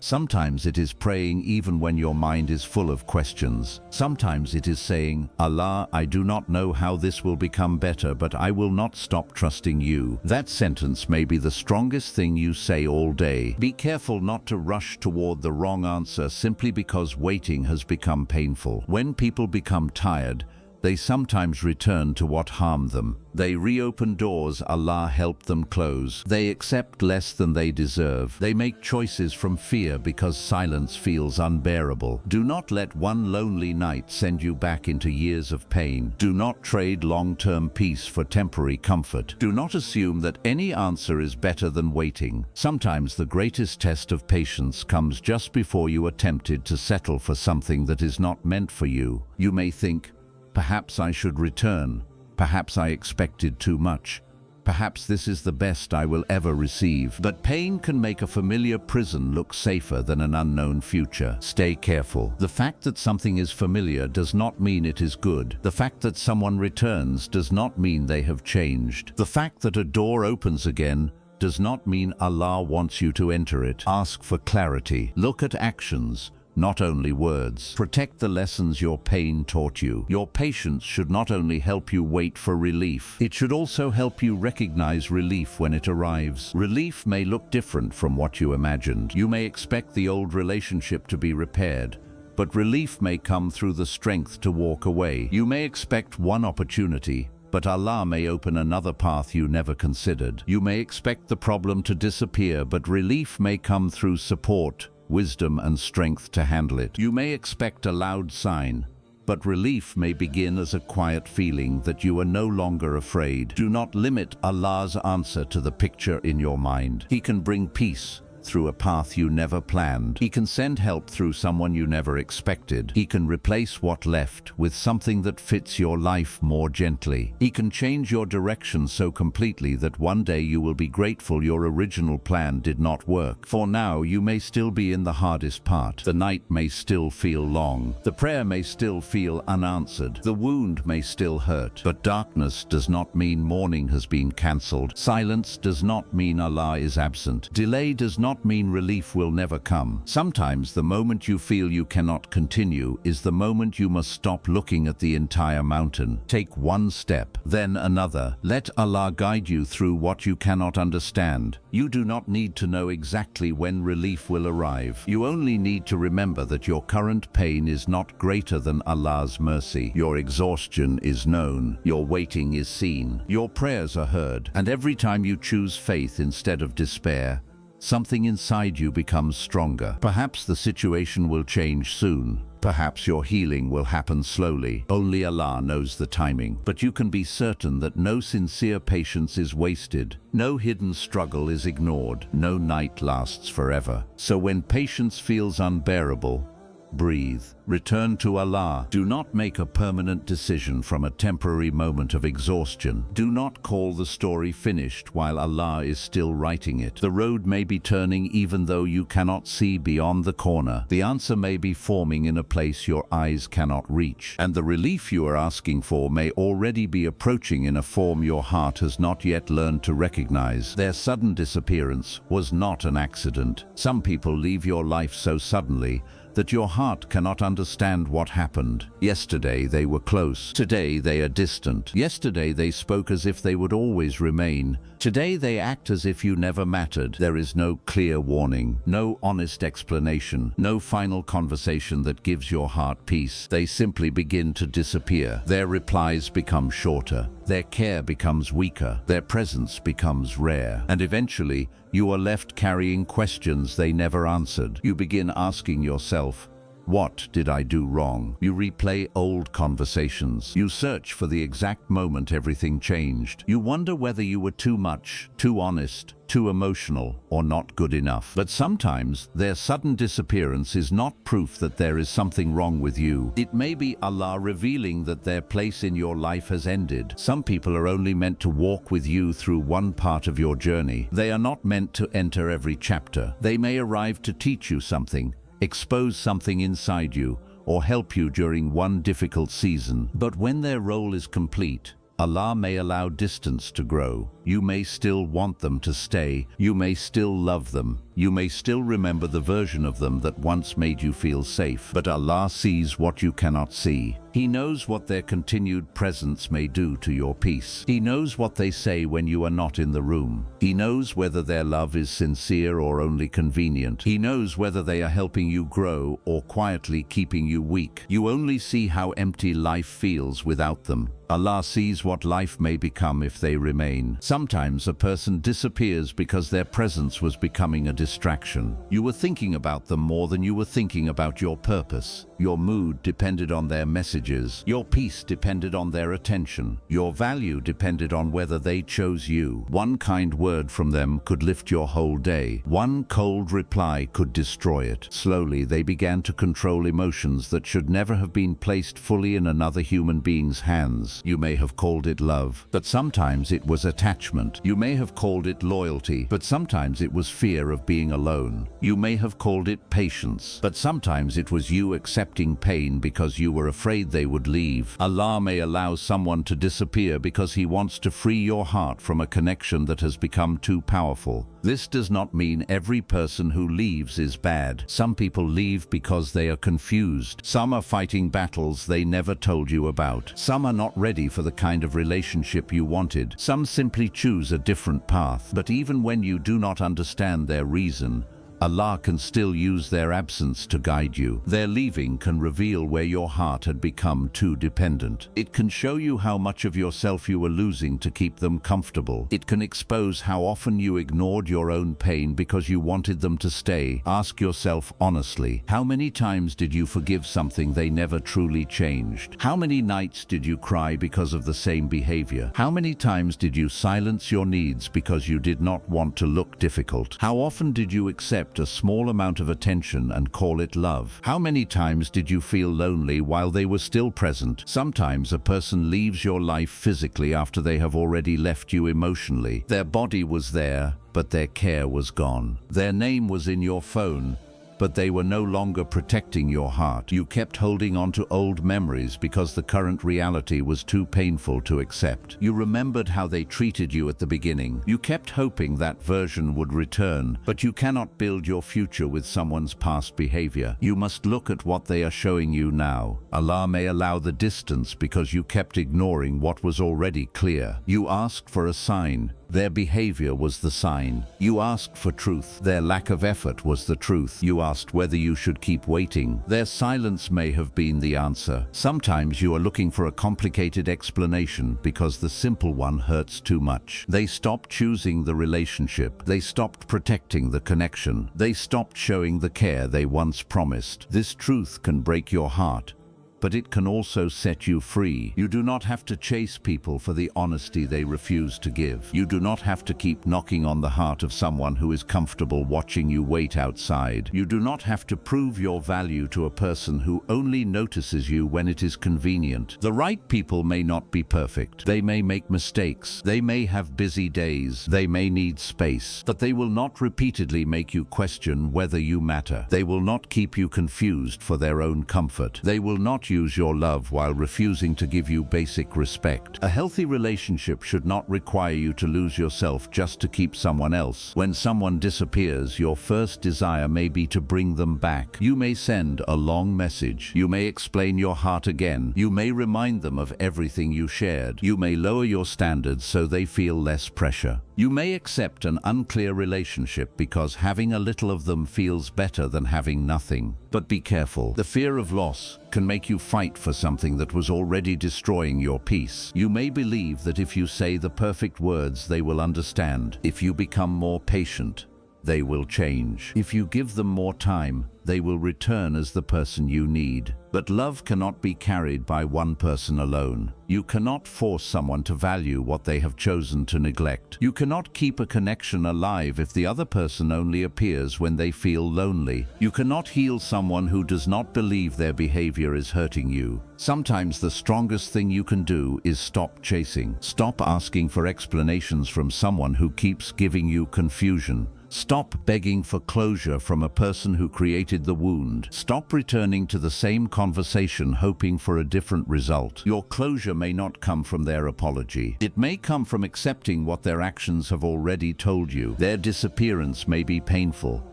Sometimes it is praying even when your mind is full of questions. Sometimes it is saying, Allah, I do not know how this will become better, but I will not stop trusting you. That sentence may be the strongest thing you say all day. Be careful not to rush toward the wrong answer simply because waiting has become painful. When people become tired, they sometimes return to what harmed them. They reopen doors Allah helped them close. They accept less than they deserve. They make choices from fear because silence feels unbearable. Do not let one lonely night send you back into years of pain. Do not trade long-term peace for temporary comfort. Do not assume that any answer is better than waiting. Sometimes the greatest test of patience comes just before you are tempted to settle for something that is not meant for you. You may think, perhaps I should return. Perhaps I expected too much. Perhaps this is the best I will ever receive. But pain can make a familiar prison look safer than an unknown future. Stay careful. The fact that something is familiar does not mean it is good. The fact that someone returns does not mean they have changed. The fact that a door opens again does not mean Allah wants you to enter it. Ask for clarity. Look at actions, not only words. Protect the lessons your pain taught you. Your patience should not only help you wait for relief, it should also help you recognize relief when it arrives. Relief may look different from what you imagined. You may expect the old relationship to be repaired, but relief may come through the strength to walk away. You may expect one opportunity, but Allah may open another path you never considered. You may expect the problem to disappear, but relief may come through support, wisdom and strength to handle it. You may expect a loud sign, but relief may begin as a quiet feeling that you are no longer afraid. Do not limit Allah's answer to the picture in your mind. He can bring peace through a path you never planned. He can send help through someone you never expected. He can replace what left with something that fits your life more gently. He can change your direction so completely that one day you will be grateful your original plan did not work. For now, you may still be in the hardest part. The night may still feel long. The prayer may still feel unanswered. The wound may still hurt. But darkness does not mean morning has been cancelled. Silence does not mean Allah is absent. Delay does not mean relief will never come. Sometimes the moment you feel you cannot continue is the moment you must stop looking at the entire mountain. Take one step, then another. Let Allah guide you through what you cannot understand. You do not need to know exactly when relief will arrive. You only need to remember that your current pain is not greater than Allah's mercy. Your exhaustion is known. Your waiting is seen. Your prayers are heard. And every time you choose faith instead of despair, something inside you becomes stronger. Perhaps the situation will change soon. Perhaps your healing will happen slowly. Only Allah knows the timing. But you can be certain that no sincere patience is wasted. No hidden struggle is ignored. No night lasts forever. So when patience feels unbearable, breathe. Return to Allah. Do not make a permanent decision from a temporary moment of exhaustion. Do not call the story finished while Allah is still writing it. The road may be turning even though you cannot see beyond the corner. The answer may be forming in a place your eyes cannot reach. And the relief you are asking for may already be approaching in a form your heart has not yet learned to recognize. Their sudden disappearance was not an accident. Some people leave your life so suddenly that your heart cannot understand what happened. Yesterday they were close. Today they are distant. Yesterday they spoke as if they would always remain. Today they act as if you never mattered. There is no clear warning, no honest explanation, no final conversation that gives your heart peace. They simply begin to disappear. Their replies become shorter. Their care becomes weaker. Their presence becomes rare. And eventually, you are left carrying questions they never answered. You begin asking yourself, what did I do wrong? You replay old conversations. You search for the exact moment everything changed. You wonder whether you were too much, too honest, too emotional, or not good enough. But sometimes their sudden disappearance is not proof that there is something wrong with you. It may be Allah revealing that their place in your life has ended. Some people are only meant to walk with you through one part of your journey. They are not meant to enter every chapter. They may arrive to teach you something, expose something inside you, or help you during one difficult season. But when their role is complete, Allah may allow distance to grow. You may still want them to stay. You may still love them. You may still remember the version of them that once made you feel safe. But Allah sees what you cannot see. He knows what their continued presence may do to your peace. He knows what they say when you are not in the room. He knows whether their love is sincere or only convenient. He knows whether they are helping you grow or quietly keeping you weak. You only see how empty life feels without them. Allah sees what life may become if they remain. Sometimes a person disappears because their presence was becoming a distraction. You were thinking about them more than you were thinking about your purpose. Your mood depended on their messages. Your peace depended on their attention. Your value depended on whether they chose you. One kind word from them could lift your whole day. One cold reply could destroy it. Slowly, they began to control emotions that should never have been placed fully in another human being's hands. You may have called it love, but sometimes it was attachment. You may have called it loyalty, but sometimes it was fear of being alone. You may have called it patience, but sometimes it was you accepting pain because you were afraid they would leave. Allah may allow someone to disappear because He wants to free your heart from a connection that has become too powerful. This does not mean every person who leaves is bad. Some people leave because they are confused. Some are fighting battles they never told you about. Some are not ready for the kind of relationship you wanted. Some simply choose a different path. But even when you do not understand their reason, Allah can still use their absence to guide you. Their leaving can reveal where your heart had become too dependent. It can show you how much of yourself you were losing to keep them comfortable. It can expose how often you ignored your own pain because you wanted them to stay. Ask yourself honestly, how many times did you forgive something they never truly changed? How many nights did you cry because of the same behavior? How many times did you silence your needs because you did not want to look difficult? How often did you accept a small amount of attention and call it love? How many times did you feel lonely while they were still present? Sometimes a person leaves your life physically after they have already left you emotionally. Their body was there, but their care was gone. Their name was in your phone, but they were no longer protecting your heart. You kept holding on to old memories because the current reality was too painful to accept. You remembered how they treated you at the beginning. You kept hoping that version would return, but you cannot build your future with someone's past behavior. You must look at what they are showing you now. Allah may allow the distance because you kept ignoring what was already clear. You asked for a sign, Their behavior was the sign. You asked for truth. Their lack of effort was the truth. You asked whether you should keep waiting. Their silence may have been the answer. Sometimes you are looking for a complicated explanation because the simple one hurts too much. They stopped choosing the relationship. They stopped protecting the connection. They stopped showing the care they once promised. This truth can break your heart, but it can also set you free. You do not have to chase people for the honesty they refuse to give. You do not have to keep knocking on the heart of someone who is comfortable watching you wait outside. You do not have to prove your value to a person who only notices you when it is convenient. The right people may not be perfect. They may make mistakes. They may have busy days. They may need space. But they will not repeatedly make you question whether you matter. They will not keep you confused for their own comfort. They will not use your love while refusing to give you basic respect. A healthy relationship should not require you to lose yourself just to keep someone else. When someone disappears, your first desire may be to bring them back. You may send a long message. You may explain your heart again. You may remind them of everything you shared. You may lower your standards so they feel less pressure. You may accept an unclear relationship because having a little of them feels better than having nothing. But be careful. The fear of loss can make you fight for something that was already destroying your peace. You may believe that if you say the perfect words, they will understand. If you become more patient, they will change. If you give them more time, they will return as the person you need. But love cannot be carried by one person alone. You cannot force someone to value what they have chosen to neglect. You cannot keep a connection alive if the other person only appears when they feel lonely. You cannot heal someone who does not believe their behavior is hurting you. Sometimes the strongest thing you can do is stop chasing. Stop asking for explanations from someone who keeps giving you confusion. Stop begging for closure from a person who created the wound. Stop returning to the same conversation hoping for a different result. Your closure may not come from their apology. It may come from accepting what their actions have already told you. Their disappearance may be painful,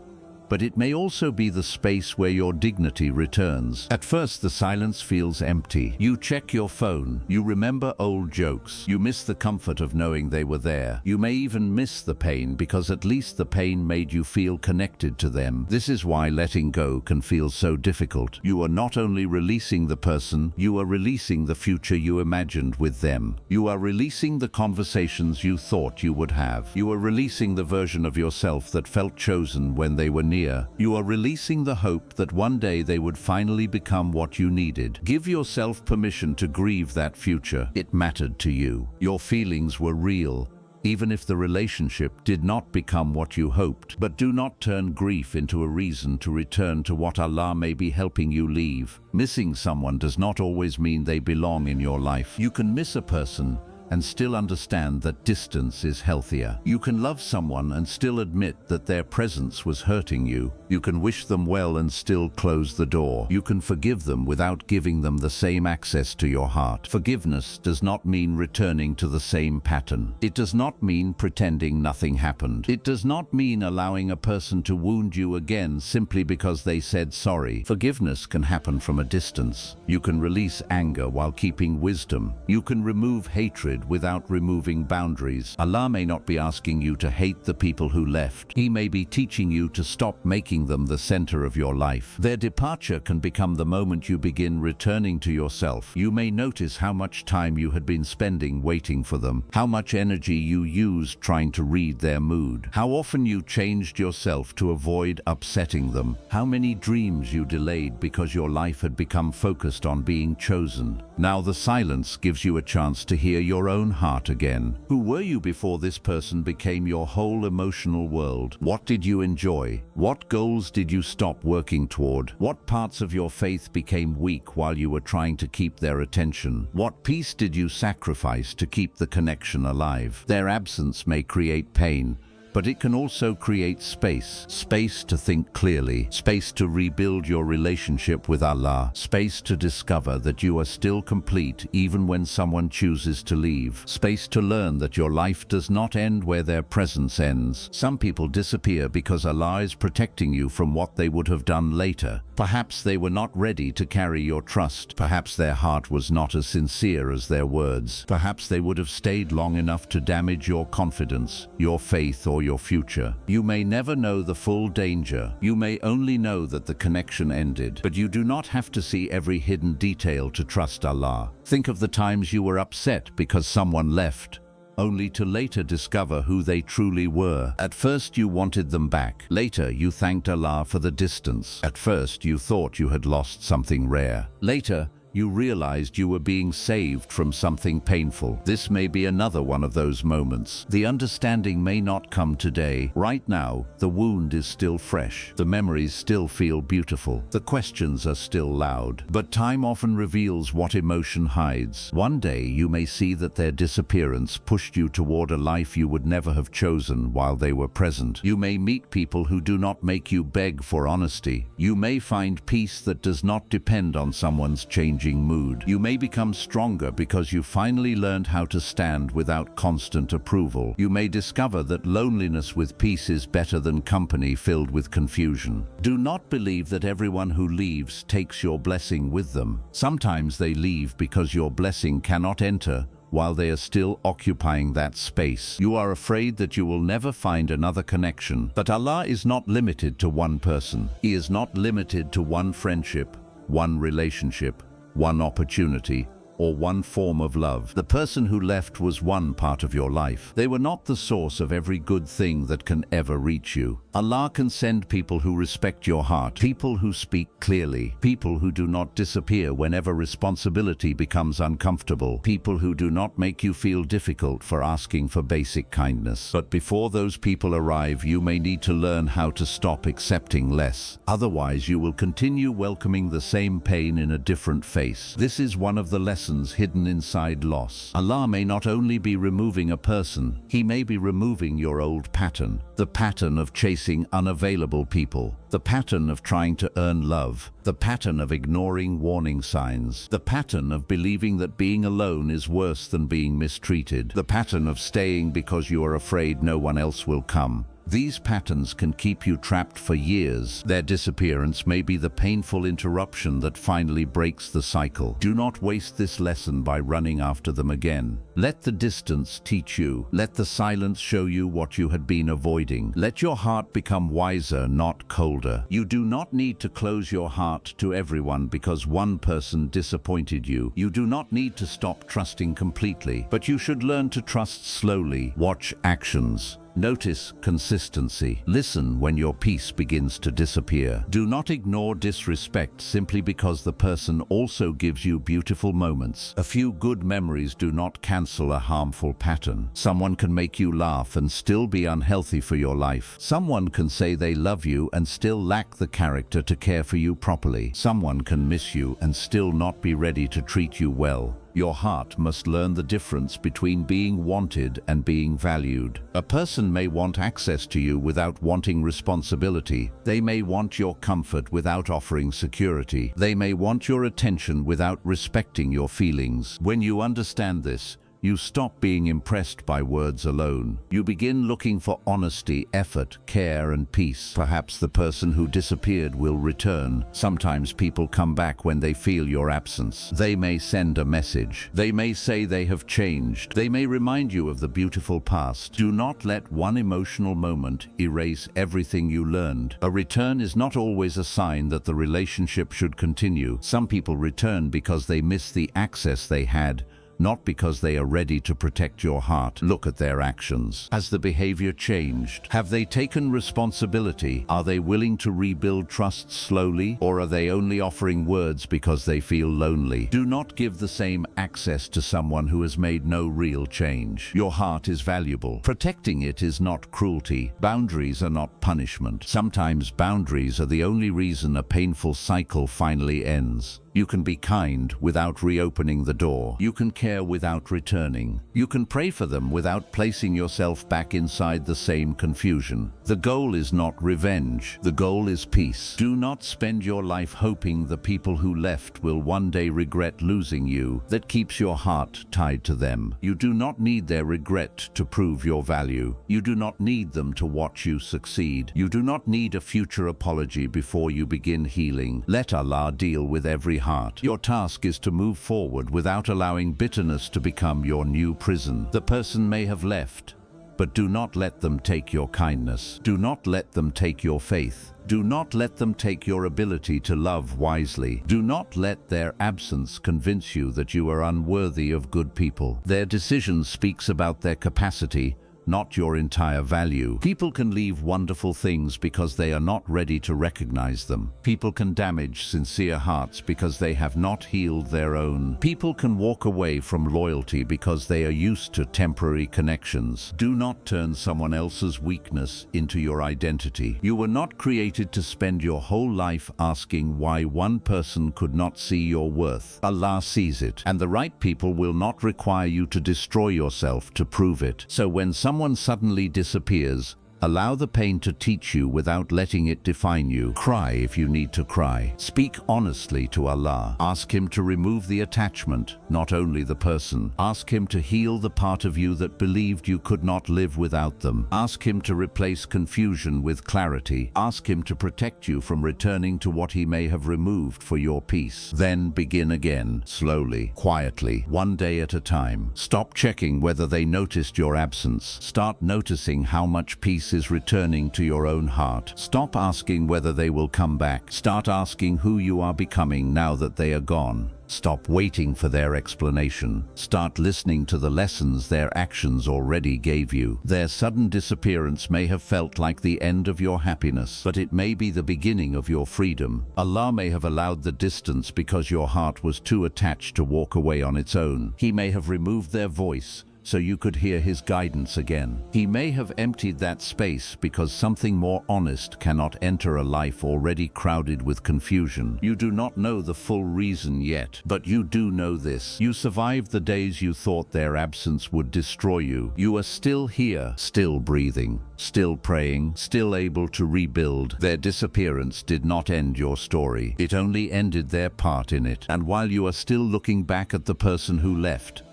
but it may also be the space where your dignity returns. At first, the silence feels empty. You check your phone. You remember old jokes. You miss the comfort of knowing they were there. You may even miss the pain because at least the pain made you feel connected to them. This is why letting go can feel so difficult. You are not only releasing the person, you are releasing the future you imagined with them. You are releasing the conversations you thought you would have. You are releasing the version of yourself that felt chosen when they were near. You are releasing the hope that one day they would finally become what you needed. Give yourself permission to grieve that future. It mattered to you. Your feelings were real, even if the relationship did not become what you hoped. But do not turn grief into a reason to return to what Allah may be helping you leave. Missing someone does not always mean they belong in your life. You can miss a person and still understand that distance is healthier. You can love someone and still admit that their presence was hurting you. You can wish them well and still close the door. You can forgive them without giving them the same access to your heart. Forgiveness does not mean returning to the same pattern. It does not mean pretending nothing happened. It does not mean allowing a person to wound you again simply because they said sorry. Forgiveness can happen from a distance. You can release anger while keeping wisdom. You can remove hatred without removing boundaries. Allah may not be asking you to hate the people who left. He may be teaching you to stop making them the center of your life. Their departure can become the moment you begin returning to yourself. You may notice how much time you had been spending waiting for them, how much energy you used trying to read their mood, how often you changed yourself to avoid upsetting them, how many dreams you delayed because your life had become focused on being chosen. Now the silence gives you a chance to hear your own heart again. Who were you before this person became your whole emotional world? What did you enjoy? What goals did you stop working toward? What parts of your faith became weak while you were trying to keep their attention? What peace did you sacrifice to keep the connection alive? Their absence may create pain, but it can also create space. Space to think clearly, space to rebuild your relationship with Allah, space to discover that you are still complete even when someone chooses to leave, space to learn that your life does not end where their presence ends. Some people disappear because Allah is protecting you from what they would have done later. Perhaps they were not ready to carry your trust. Perhaps their heart was not as sincere as their words. Perhaps they would have stayed long enough to damage your confidence, your faith, or your future. You may never know the full danger. You may only know that the connection ended, but you do not have to see every hidden detail to trust Allah. Think of the times you were upset because someone left, only to later discover who they truly were. At first you wanted them back. Later you thanked Allah for the distance. At first you thought you had lost something rare. Later you realized you were being saved from something painful. This may be another one of those moments. The understanding may not come today. Right now, the wound is still fresh. The memories still feel beautiful. The questions are still loud. But time often reveals what emotion hides. One day you may see that their disappearance pushed you toward a life you would never have chosen while they were present. You may meet people who do not make you beg for honesty. You may find peace that does not depend on someone's changing mood. You may become stronger because you finally learned how to stand without constant approval. You may discover that loneliness with peace is better than company filled with confusion. Do not believe that everyone who leaves takes your blessing with them. Sometimes they leave because your blessing cannot enter while they are still occupying that space. You are afraid that you will never find another connection. But Allah is not limited to one person. He is not limited to one friendship, one relationship, one opportunity, or one form of love. The person who left was one part of your life. They were not the source of every good thing that can ever reach you. Allah can send people who respect your heart, people who speak clearly, people who do not disappear whenever responsibility becomes uncomfortable, people who do not make you feel difficult for asking for basic kindness. But before those people arrive, you may need to learn how to stop accepting less. Otherwise, you will continue welcoming the same pain in a different face. This is one of the lessons hidden inside loss. Allah may not only be removing a person, He may be removing your old pattern. The pattern of chasing unavailable people. The pattern of trying to earn love. The pattern of ignoring warning signs. The pattern of believing that being alone is worse than being mistreated. The pattern of staying because you are afraid no one else will come. These patterns can keep you trapped for years. Their disappearance may be the painful interruption that finally breaks the cycle. Do not waste this lesson by running after them again. Let the distance teach you. Let the silence show you what you had been avoiding. Let your heart become wiser, not colder. You do not need to close your heart to everyone because one person disappointed you. You do not need to stop trusting completely, but you should learn to trust slowly. Watch actions. Notice consistency. Listen when your peace begins to disappear. Do not ignore disrespect simply because the person also gives you beautiful moments. A few good memories do not cancel a harmful pattern. Someone can make you laugh and still be unhealthy for your life. Someone can say they love you and still lack the character to care for you properly. Someone can miss you and still not be ready to treat you well. Your heart must learn the difference between being wanted and being valued. A person may want access to you without wanting responsibility. They may want your comfort without offering security. They may want your attention without respecting your feelings. When you understand this, you stop being impressed by words alone. You begin looking for honesty, effort, care, and peace. Perhaps the person who disappeared will return. Sometimes people come back when they feel your absence. They may send a message. They may say they have changed. They may remind you of the beautiful past. Do not let one emotional moment erase everything you learned. A return is not always a sign that the relationship should continue. Some people return because they miss the access they had, not because they are ready to protect your heart. Look at their actions. Has the behavior changed? Have they taken responsibility? Are they willing to rebuild trust slowly? Or are they only offering words because they feel lonely? Do not give the same access to someone who has made no real change. Your heart is valuable. Protecting it is not cruelty. Boundaries are not punishment. Sometimes boundaries are the only reason a painful cycle finally ends. You can be kind without reopening the door. You can care without returning. You can pray for them without placing yourself back inside the same confusion. The goal is not revenge. The goal is peace. Do not spend your life hoping the people who left will one day regret losing you. That keeps your heart tied to them. You do not need their regret to prove your value. You do not need them to watch you succeed. You do not need a future apology before you begin healing. Let Allah deal with every heart. Your task is to move forward without allowing bitterness to become your new prison. The person may have left, but do not let them take your kindness. Do not let them take your faith. Do not let them take your ability to love wisely. Do not let their absence convince you that you are unworthy of good people. Their decision speaks about their capacity, not your entire value. People can leave wonderful things because they are not ready to recognize them. People can damage sincere hearts because they have not healed their own. People can walk away from loyalty because they are used to temporary connections. Do not turn someone else's weakness into your identity. You were not created to spend your whole life asking why one person could not see your worth. Allah sees it, and the right people will not require you to destroy yourself to prove it. So when someone suddenly disappears, allow the pain to teach you without letting it define you. Cry if you need to cry. Speak honestly to Allah. Ask Him to remove the attachment, not only the person. Ask Him to heal the part of you that believed you could not live without them. Ask Him to replace confusion with clarity. Ask Him to protect you from returning to what He may have removed for your peace. Then begin again, slowly, quietly, one day at a time. Stop checking whether they noticed your absence. Start noticing how much peace is returning to your own heart. Stop asking whether they will come back. Start asking who you are becoming now that they are gone. Stop waiting for their explanation. Start listening to the lessons their actions already gave you. Their sudden disappearance may have felt like the end of your happiness, but it may be the beginning of your freedom. Allah may have allowed the distance because your heart was too attached to walk away on its own. He may have removed their voice so you could hear His guidance again. He may have emptied that space because something more honest cannot enter a life already crowded with confusion. You do not know the full reason yet, but you do know this. You survived the days you thought their absence would destroy you. You are still here, still breathing, still praying, still able to rebuild. Their disappearance did not end your story. It only ended their part in it. And while you are still looking back at the person who left,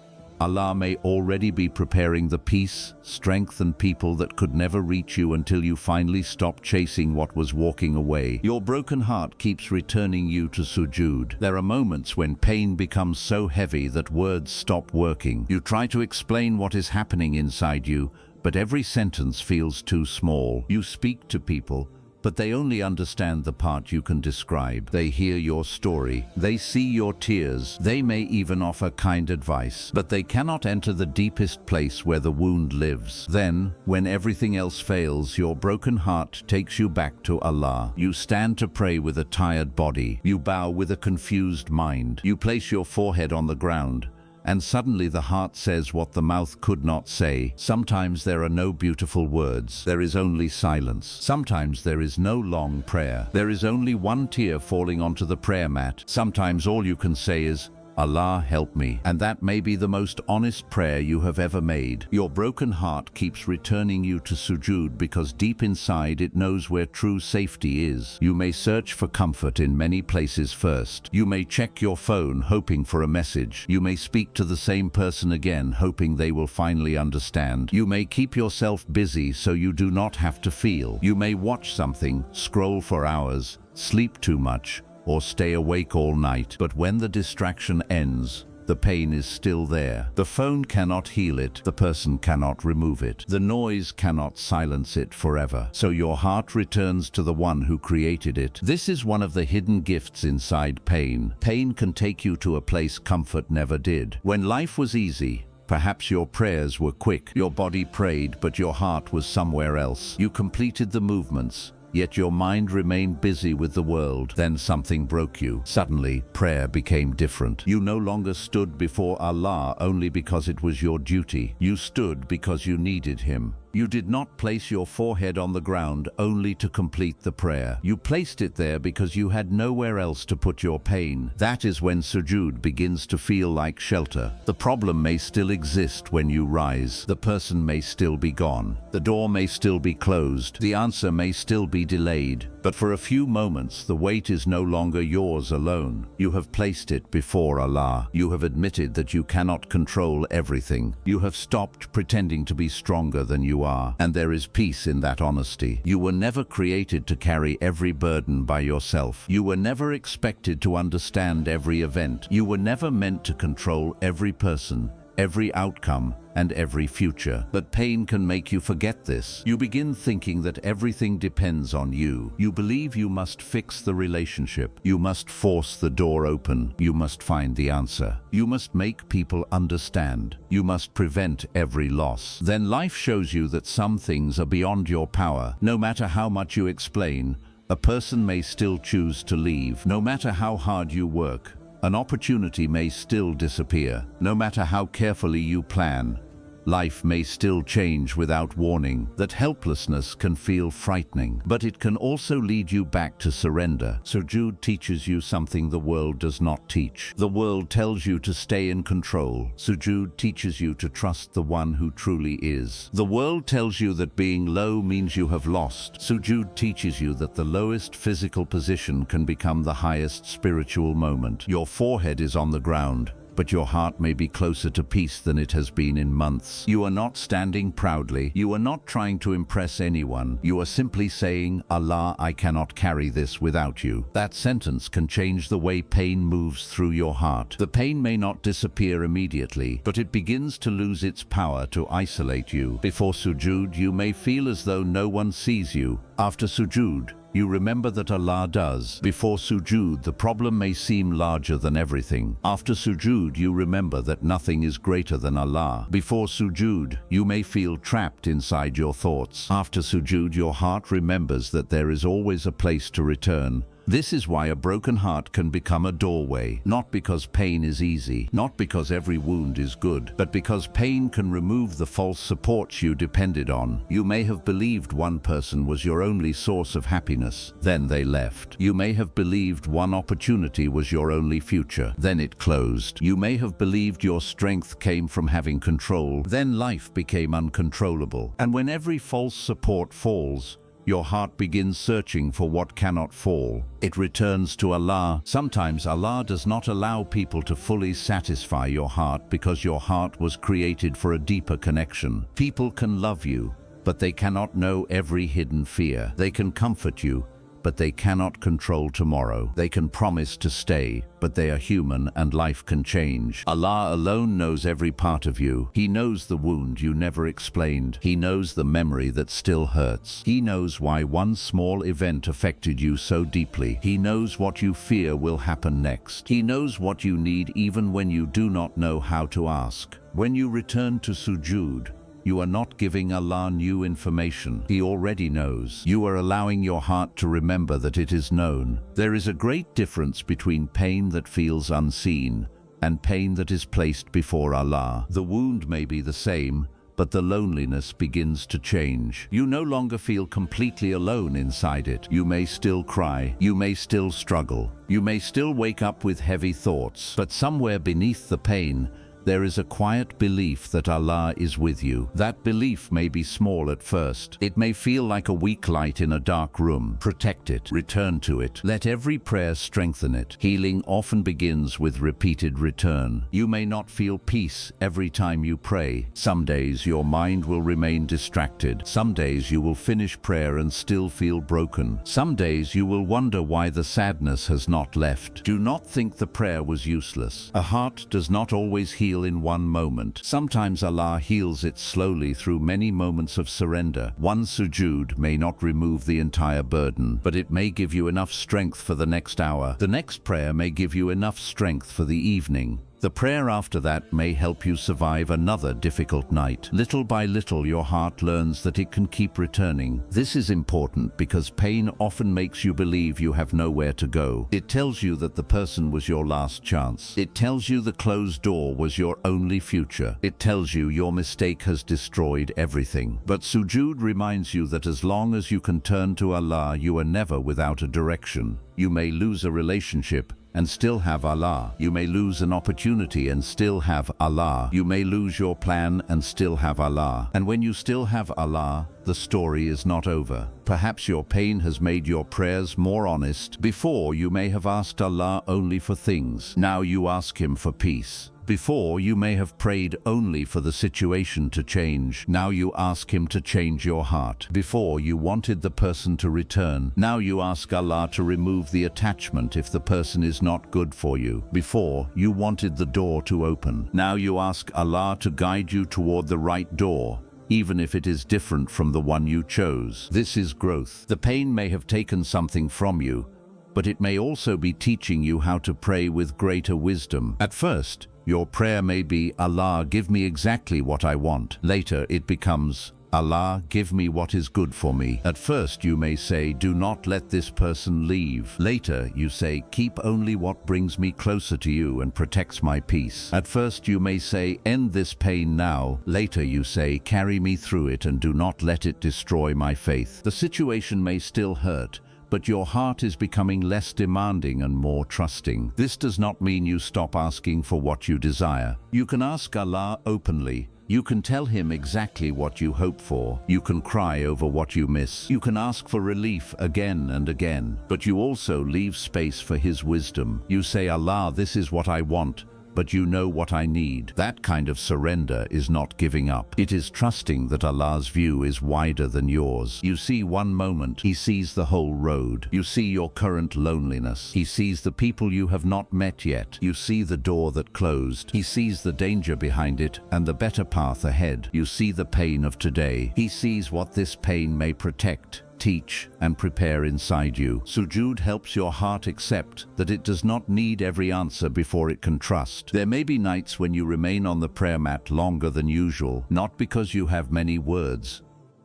Allah may already be preparing the peace, strength, and people that could never reach you until you finally stop chasing what was walking away. Your broken heart keeps returning you to sujood. There are moments when pain becomes so heavy that words stop working. You try to explain what is happening inside you, but every sentence feels too small. You speak to people, but they only understand the part you can describe. They hear your story. They see your tears. They may even offer kind advice, but they cannot enter the deepest place where the wound lives. Then, when everything else fails, your broken heart takes you back to Allah. You stand to pray with a tired body. You bow with a confused mind. You place your forehead on the ground, and suddenly the heart says what the mouth could not say. Sometimes there are no beautiful words. There is only silence. Sometimes there is no long prayer. There is only one tear falling onto the prayer mat. Sometimes all you can say is, Allah help me. And that may be the most honest prayer you have ever made. Your broken heart keeps returning you to sujood because deep inside it knows where true safety is. You may search for comfort in many places first. You may check your phone hoping for a message. You may speak to the same person again hoping they will finally understand. You may keep yourself busy so you do not have to feel. You may watch something, scroll for hours, sleep too much, or stay awake all night. But when the distraction ends, the pain is still there. The phone cannot heal it. The person cannot remove it. The noise cannot silence it forever. So your heart returns to the one who created it. This is one of the hidden gifts inside pain. Pain can take you to a place comfort never did. When life was easy, perhaps your prayers were quick. Your body prayed, but your heart was somewhere else. You completed the movements, yet your mind remained busy with the world. Then something broke you. Suddenly, prayer became different. You no longer stood before Allah only because it was your duty. You stood because you needed Him. You did not place your forehead on the ground only to complete the prayer. You placed it there because you had nowhere else to put your pain. That is when sujood begins to feel like shelter. The problem may still exist when you rise. The person may still be gone. The door may still be closed. The answer may still be delayed. But for a few moments, the weight is no longer yours alone. You have placed it before Allah. You have admitted that you cannot control everything. You have stopped pretending to be stronger than you are. And there is peace in that honesty. You were never created to carry every burden by yourself. You were never expected to understand every event. You were never meant to control every person, every outcome, and every future. But pain can make you forget this. You begin thinking that everything depends on you. You believe you must fix the relationship. You must force the door open. You must find the answer. You must make people understand. You must prevent every loss. Then life shows you that some things are beyond your power. No matter how much you explain, a person may still choose to leave. No matter how hard you work, an opportunity may still disappear. No matter how carefully you plan, life may still change without warning. That helplessness can feel frightening, but it can also lead you back to surrender. Sujood teaches you something the world does not teach. The world tells you to stay in control. Sujood teaches you to trust the one who truly is. The world tells you that being low means you have lost. Sujood teaches you that the lowest physical position can become the highest spiritual moment. Your forehead is on the ground, but your heart may be closer to peace than it has been in months. You are not standing proudly. You are not trying to impress anyone. You are simply saying, Allah, I cannot carry this without you. That sentence can change the way pain moves through your heart. The pain may not disappear immediately, but it begins to lose its power to isolate you. Before sujood, you may feel as though no one sees you. After sujood, you remember that Allah does. Before sujood, the problem may seem larger than everything. After sujood, you remember that nothing is greater than Allah. Before sujood, you may feel trapped inside your thoughts. After sujood, your heart remembers that there is always a place to return. This is why a broken heart can become a doorway, not because pain is easy, not because every wound is good, but because pain can remove the false supports you depended on. You may have believed one person was your only source of happiness, then they left. You may have believed one opportunity was your only future, then it closed. You may have believed your strength came from having control, then life became uncontrollable. And when every false support falls, your heart begins searching for what cannot fall. It returns to Allah. Sometimes Allah does not allow people to fully satisfy your heart because your heart was created for a deeper connection. People can love you, but they cannot know every hidden fear. They can comfort you, but they cannot control tomorrow. They can promise to stay, but they are human and life can change. Allah alone knows every part of you. He knows the wound you never explained. He knows the memory that still hurts. He knows why one small event affected you so deeply. He knows what you fear will happen next. He knows what you need even when you do not know how to ask. When you return to sujood, you are not giving Allah new information. He already knows. You are allowing your heart to remember that it is known. There is a great difference between pain that feels unseen and pain that is placed before Allah. The wound may be the same, but the loneliness begins to change. You no longer feel completely alone inside it. You may still cry. You may still struggle. You may still wake up with heavy thoughts. But somewhere beneath the pain, there is a quiet belief that Allah is with you. That belief may be small at first. It may feel like a weak light in a dark room. Protect it. Return to it. Let every prayer strengthen it. Healing often begins with repeated return. You may not feel peace every time you pray. Some days your mind will remain distracted. Some days you will finish prayer and still feel broken. Some days you will wonder why the sadness has not left. Do not think the prayer was useless. A heart does not always heal in one moment. Sometimes Allah heals it slowly through many moments of surrender. One sujood may not remove the entire burden, but it may give you enough strength for the next hour. The next prayer may give you enough strength for the evening. The prayer after that may help you survive another difficult night. Little by little, your heart learns that it can keep returning. This is important because pain often makes you believe you have nowhere to go. It tells you that the person was your last chance. It tells you the closed door was your only future. It tells you your mistake has destroyed everything. But sujood reminds you that as long as you can turn to Allah, you are never without a direction. You may lose a relationship and still have Allah. You may lose an opportunity and still have Allah. You may lose your plan and still have Allah. And when you still have Allah, the story is not over. Perhaps your pain has made your prayers more honest. Before, you may have asked Allah only for things. Now you ask Him for peace. Before, you may have prayed only for the situation to change. Now you ask Him to change your heart. Before, you wanted the person to return. Now you ask Allah to remove the attachment if the person is not good for you. Before, you wanted the door to open. Now you ask Allah to guide you toward the right door, even if it is different from the one you chose. This is growth. The pain may have taken something from you, but it may also be teaching you how to pray with greater wisdom. At first, your prayer may be, Allah, give me exactly what I want. Later, it becomes, Allah, give me what is good for me. At first, you may say, do not let this person leave. Later, you say, keep only what brings me closer to you and protects my peace. At first, you may say, end this pain now. Later, you say, carry me through it and do not let it destroy my faith. The situation may still hurt, but your heart is becoming less demanding and more trusting. This does not mean you stop asking for what you desire. You can ask Allah openly. You can tell Him exactly what you hope for. You can cry over what you miss. You can ask for relief again and again. But you also leave space for His wisdom. You say, Allah, this is what I want, but you know what I need. That kind of surrender is not giving up. It is trusting that Allah's view is wider than yours. You see one moment, He sees the whole road. You see your current loneliness. He sees the people you have not met yet. You see the door that closed. He sees the danger behind it and the better path ahead. You see the pain of today. He sees what this pain may protect, teach, and prepare inside you. Sujood helps your heart accept that it does not need every answer before it can trust. There may be nights when you remain on the prayer mat longer than usual, not because you have many words,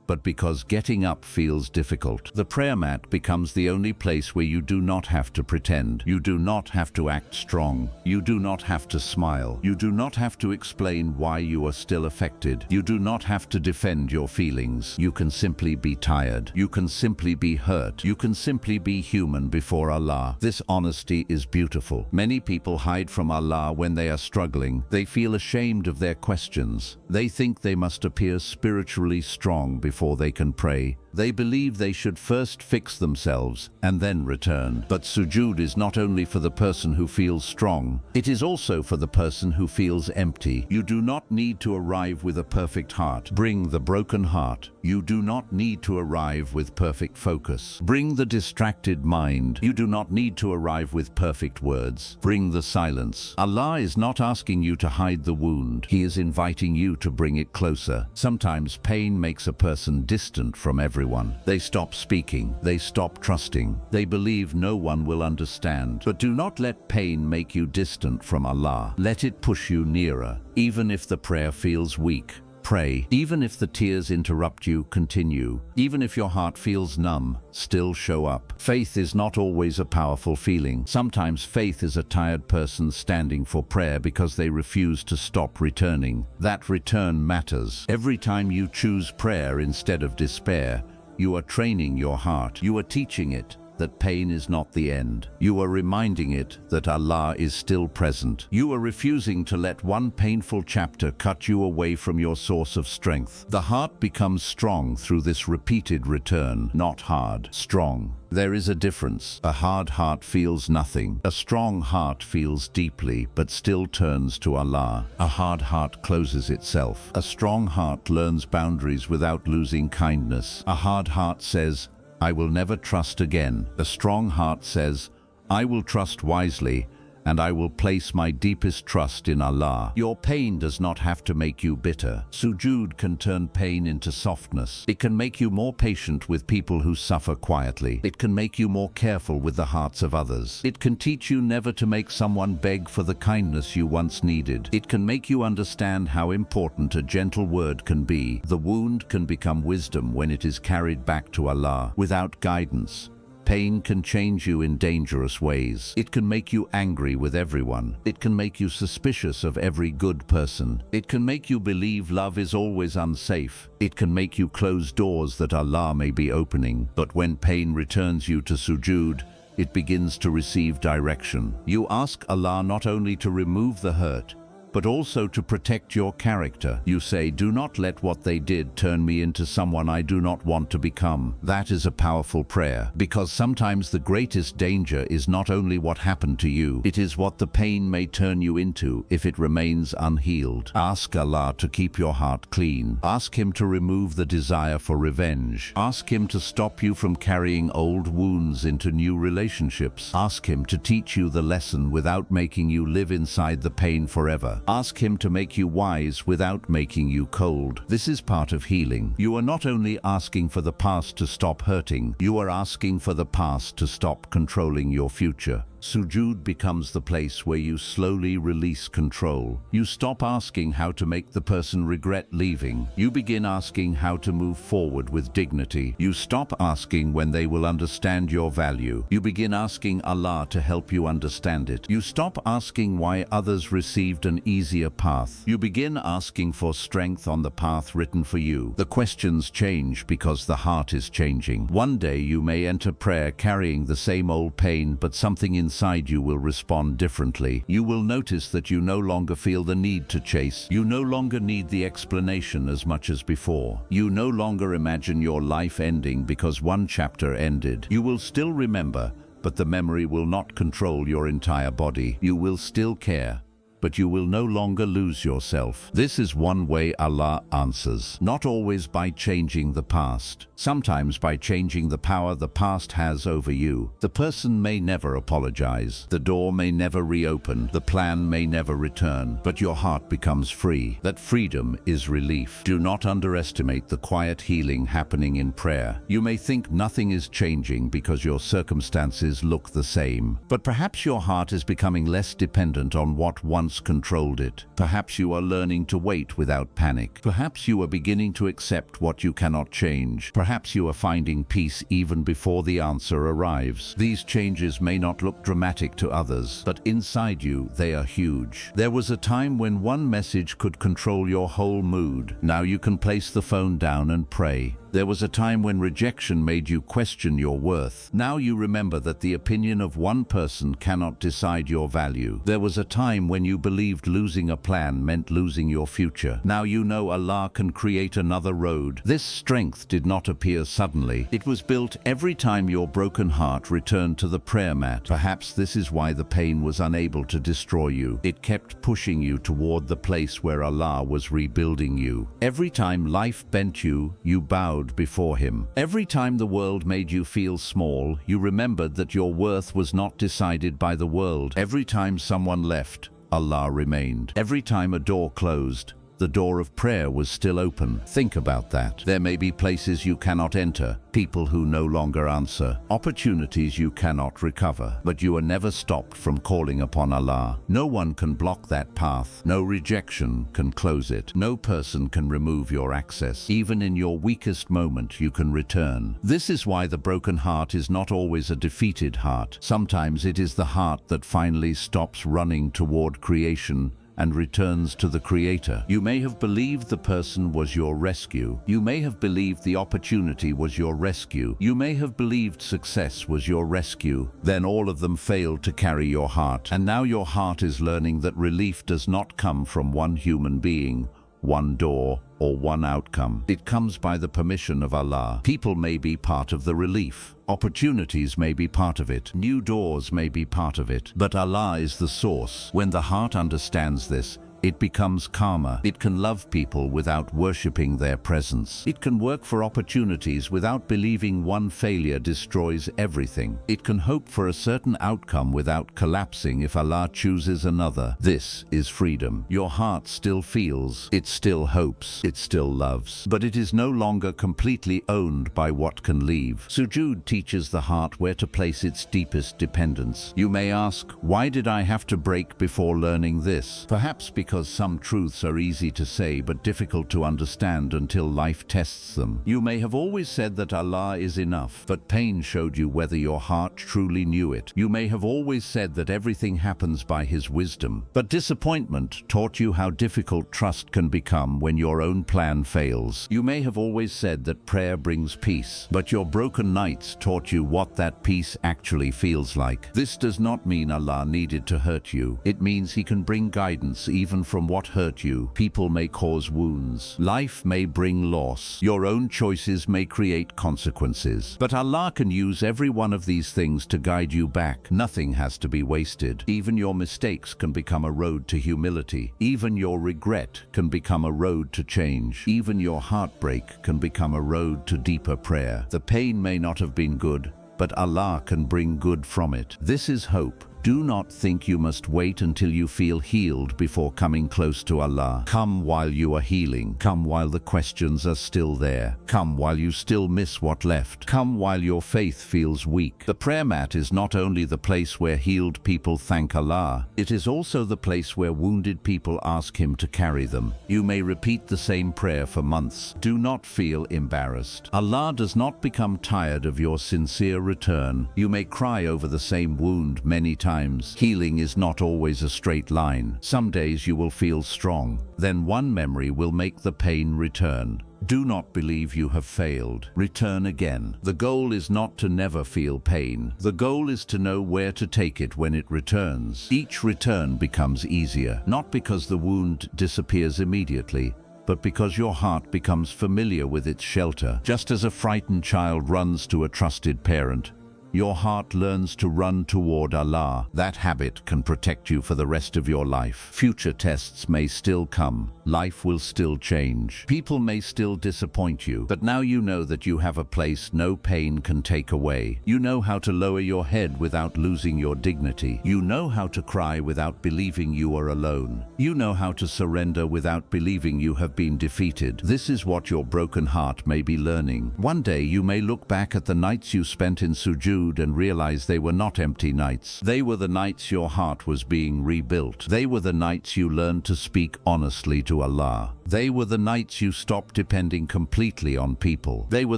but because getting up feels difficult. The prayer mat becomes the only place where you do not have to pretend. You do not have to act strong. You do not have to smile. You do not have to explain why you are still affected. You do not have to defend your feelings. You can simply be tired. You can simply be hurt. You can simply be human before Allah. This honesty is beautiful. Many people hide from Allah when they are struggling. They feel ashamed of their questions. They think they must appear spiritually strong before they can pray. They believe they should first fix themselves and then return. But sujood is not only for the person who feels strong, it is also for the person who feels empty. You do not need to arrive with a perfect heart. Bring the broken heart. You do not need to arrive with perfect focus. Bring the distracted mind. You do not need to arrive with perfect words. Bring the silence. Allah is not asking you to hide the wound. He is inviting you to bring it closer. Sometimes pain makes a person distant from everyone. They stop speaking. They stop trusting. They believe no one will understand. But do not let pain make you distant from Allah. Let it push you nearer. Even if the prayer feels weak, pray. Even if the tears interrupt you, continue. Even if your heart feels numb, still show up. Faith is not always a powerful feeling. Sometimes faith is a tired person standing for prayer because they refuse to stop returning. That return matters. Every time you choose prayer instead of despair, you are training your heart. You are teaching it that pain is not the end. You are reminding it that Allah is still present. You are refusing to let one painful chapter cut you away from your source of strength. The heart becomes strong through this repeated return, not hard, strong. There is a difference. A hard heart feels nothing. A strong heart feels deeply, but still turns to Allah. A hard heart closes itself. A strong heart learns boundaries without losing kindness. A hard heart says, I will never trust again. A strong heart says, I will trust wisely, and I will place my deepest trust in Allah. Your pain does not have to make you bitter. Sujood can turn pain into softness. It can make you more patient with people who suffer quietly. It can make you more careful with the hearts of others. It can teach you never to make someone beg for the kindness you once needed. It can make you understand how important a gentle word can be. The wound can become wisdom when it is carried back to Allah. Without guidance, pain can change you in dangerous ways. It can make you angry with everyone. It can make you suspicious of every good person. It can make you believe love is always unsafe. It can make you close doors that Allah may be opening. But when pain returns you to sujood, it begins to receive direction. You ask Allah not only to remove the hurt, but also to protect your character. You say, do not let what they did turn me into someone I do not want to become. That is a powerful prayer, because sometimes the greatest danger is not only what happened to you, it is what the pain may turn you into if it remains unhealed. Ask Allah to keep your heart clean. Ask Him to remove the desire for revenge. Ask Him to stop you from carrying old wounds into new relationships. Ask Him to teach you the lesson without making you live inside the pain forever. Ask Him to make you wise without making you cold. This is part of healing. You are not only asking for the past to stop hurting, you are asking for the past to stop controlling your future. Sujood becomes the place where you slowly release control. You stop asking how to make the person regret leaving. You begin asking how to move forward with dignity. You stop asking when they will understand your value. You begin asking Allah to help you understand it. You stop asking why others received an easier path. You begin asking for strength on the path written for you. The questions change because the heart is changing. One day you may enter prayer carrying the same old pain, but something inside you will respond differently. You will notice that you no longer feel the need to chase. You no longer need the explanation as much as before. You no longer imagine your life ending because one chapter ended. You will still remember, but the memory will not control your entire body. You will still care, but you will no longer lose yourself. This is one way Allah answers, not always by changing the past, sometimes by changing the power the past has over you. The person may never apologize, the door may never reopen, the plan may never return, but your heart becomes free. That freedom is relief. Do not underestimate the quiet healing happening in prayer. You may think nothing is changing because your circumstances look the same, but perhaps your heart is becoming less dependent on what once controlled it. Perhaps you are learning to wait without panic. Perhaps you are beginning to accept what you cannot change. Perhaps you are finding peace even before the answer arrives. These changes may not look dramatic to others, but inside you, they are huge. There was a time when one message could control your whole mood. Now you can place the phone down and pray. There was a time when rejection made you question your worth. Now you remember that the opinion of one person cannot decide your value. There was a time when you believed losing a plan meant losing your future. Now you know Allah can create another road. This strength did not appear suddenly. It was built every time your broken heart returned to the prayer mat. Perhaps this is why the pain was unable to destroy you. It kept pushing you toward the place where Allah was rebuilding you. Every time life bent you, you bowed before Him. Every time the world made you feel small, you remembered that your worth was not decided by the world. Every time someone left, Allah remained. Every time a door closed, the door of prayer was still open. Think about that. There may be places you cannot enter, people who no longer answer, opportunities you cannot recover, but you are never stopped from calling upon Allah. No one can block that path. No rejection can close it. No person can remove your access. Even in your weakest moment, you can return. This is why the broken heart is not always a defeated heart. Sometimes it is the heart that finally stops running toward creation and returns to the Creator. You may have believed the person was your rescue. You may have believed the opportunity was your rescue. You may have believed success was your rescue. Then all of them failed to carry your heart. And now your heart is learning that relief does not come from one human being, one door, or one outcome. It comes by the permission of Allah. People may be part of the relief. Opportunities may be part of it. New doors may be part of it. But Allah is the source. When the heart understands this, It becomes calmer. It can love people without worshipping their presence. It can work for opportunities without believing one failure destroys everything. It can hope for a certain outcome without collapsing if Allah chooses another. This is freedom. Your heart still feels, it still hopes, it still loves, but it is no longer completely owned by what can leave. Sujood teaches the heart where to place its deepest dependence. You may ask, why did I have to break before learning this? Perhaps because some truths are easy to say but difficult to understand until life tests them. You may have always said that Allah is enough, but pain showed you whether your heart truly knew it. You may have always said that everything happens by His wisdom, but disappointment taught you how difficult trust can become when your own plan fails. You may have always said that prayer brings peace, but your broken nights taught you what that peace actually feels like. This does not mean Allah needed to hurt you. It means He can bring guidance even from what hurt you. People may cause wounds. Life may bring loss. Your own choices may create consequences. But Allah can use every one of these things to guide you back. Nothing has to be wasted. Even your mistakes can become a road to humility. Even your regret can become a road to change. Even your heartbreak can become a road to deeper prayer. The pain may not have been good, but Allah can bring good from it. This is hope. Do not think you must wait until you feel healed before coming close to Allah. Come while you are healing. Come while the questions are still there. Come while you still miss what left. Come while your faith feels weak. The prayer mat is not only the place where healed people thank Allah, it is also the place where wounded people ask Him to carry them. You may repeat the same prayer for months. Do not feel embarrassed. Allah does not become tired of your sincere return. You may cry over the same wound many times. Healing is not always a straight line. Some days you will feel strong. Then one memory will make the pain return. Do not believe you have failed. Return again. The goal is not to never feel pain. The goal is to know where to take it when it returns. Each return becomes easier, not because the wound disappears immediately, but because your heart becomes familiar with its shelter. Just as a frightened child runs to a trusted parent, your heart learns to run toward Allah. That habit can protect you for the rest of your life. Future tests may still come. Life will still change. People may still disappoint you. But now you know that you have a place no pain can take away. You know how to lower your head without losing your dignity. You know how to cry without believing you are alone. You know how to surrender without believing you have been defeated. This is what your broken heart may be learning. One day you may look back at the nights you spent in sujood and realize they were not empty nights. They were the nights your heart was being rebuilt. They were the nights you learned to speak honestly to Allah. They were the nights you stopped depending completely on people. They were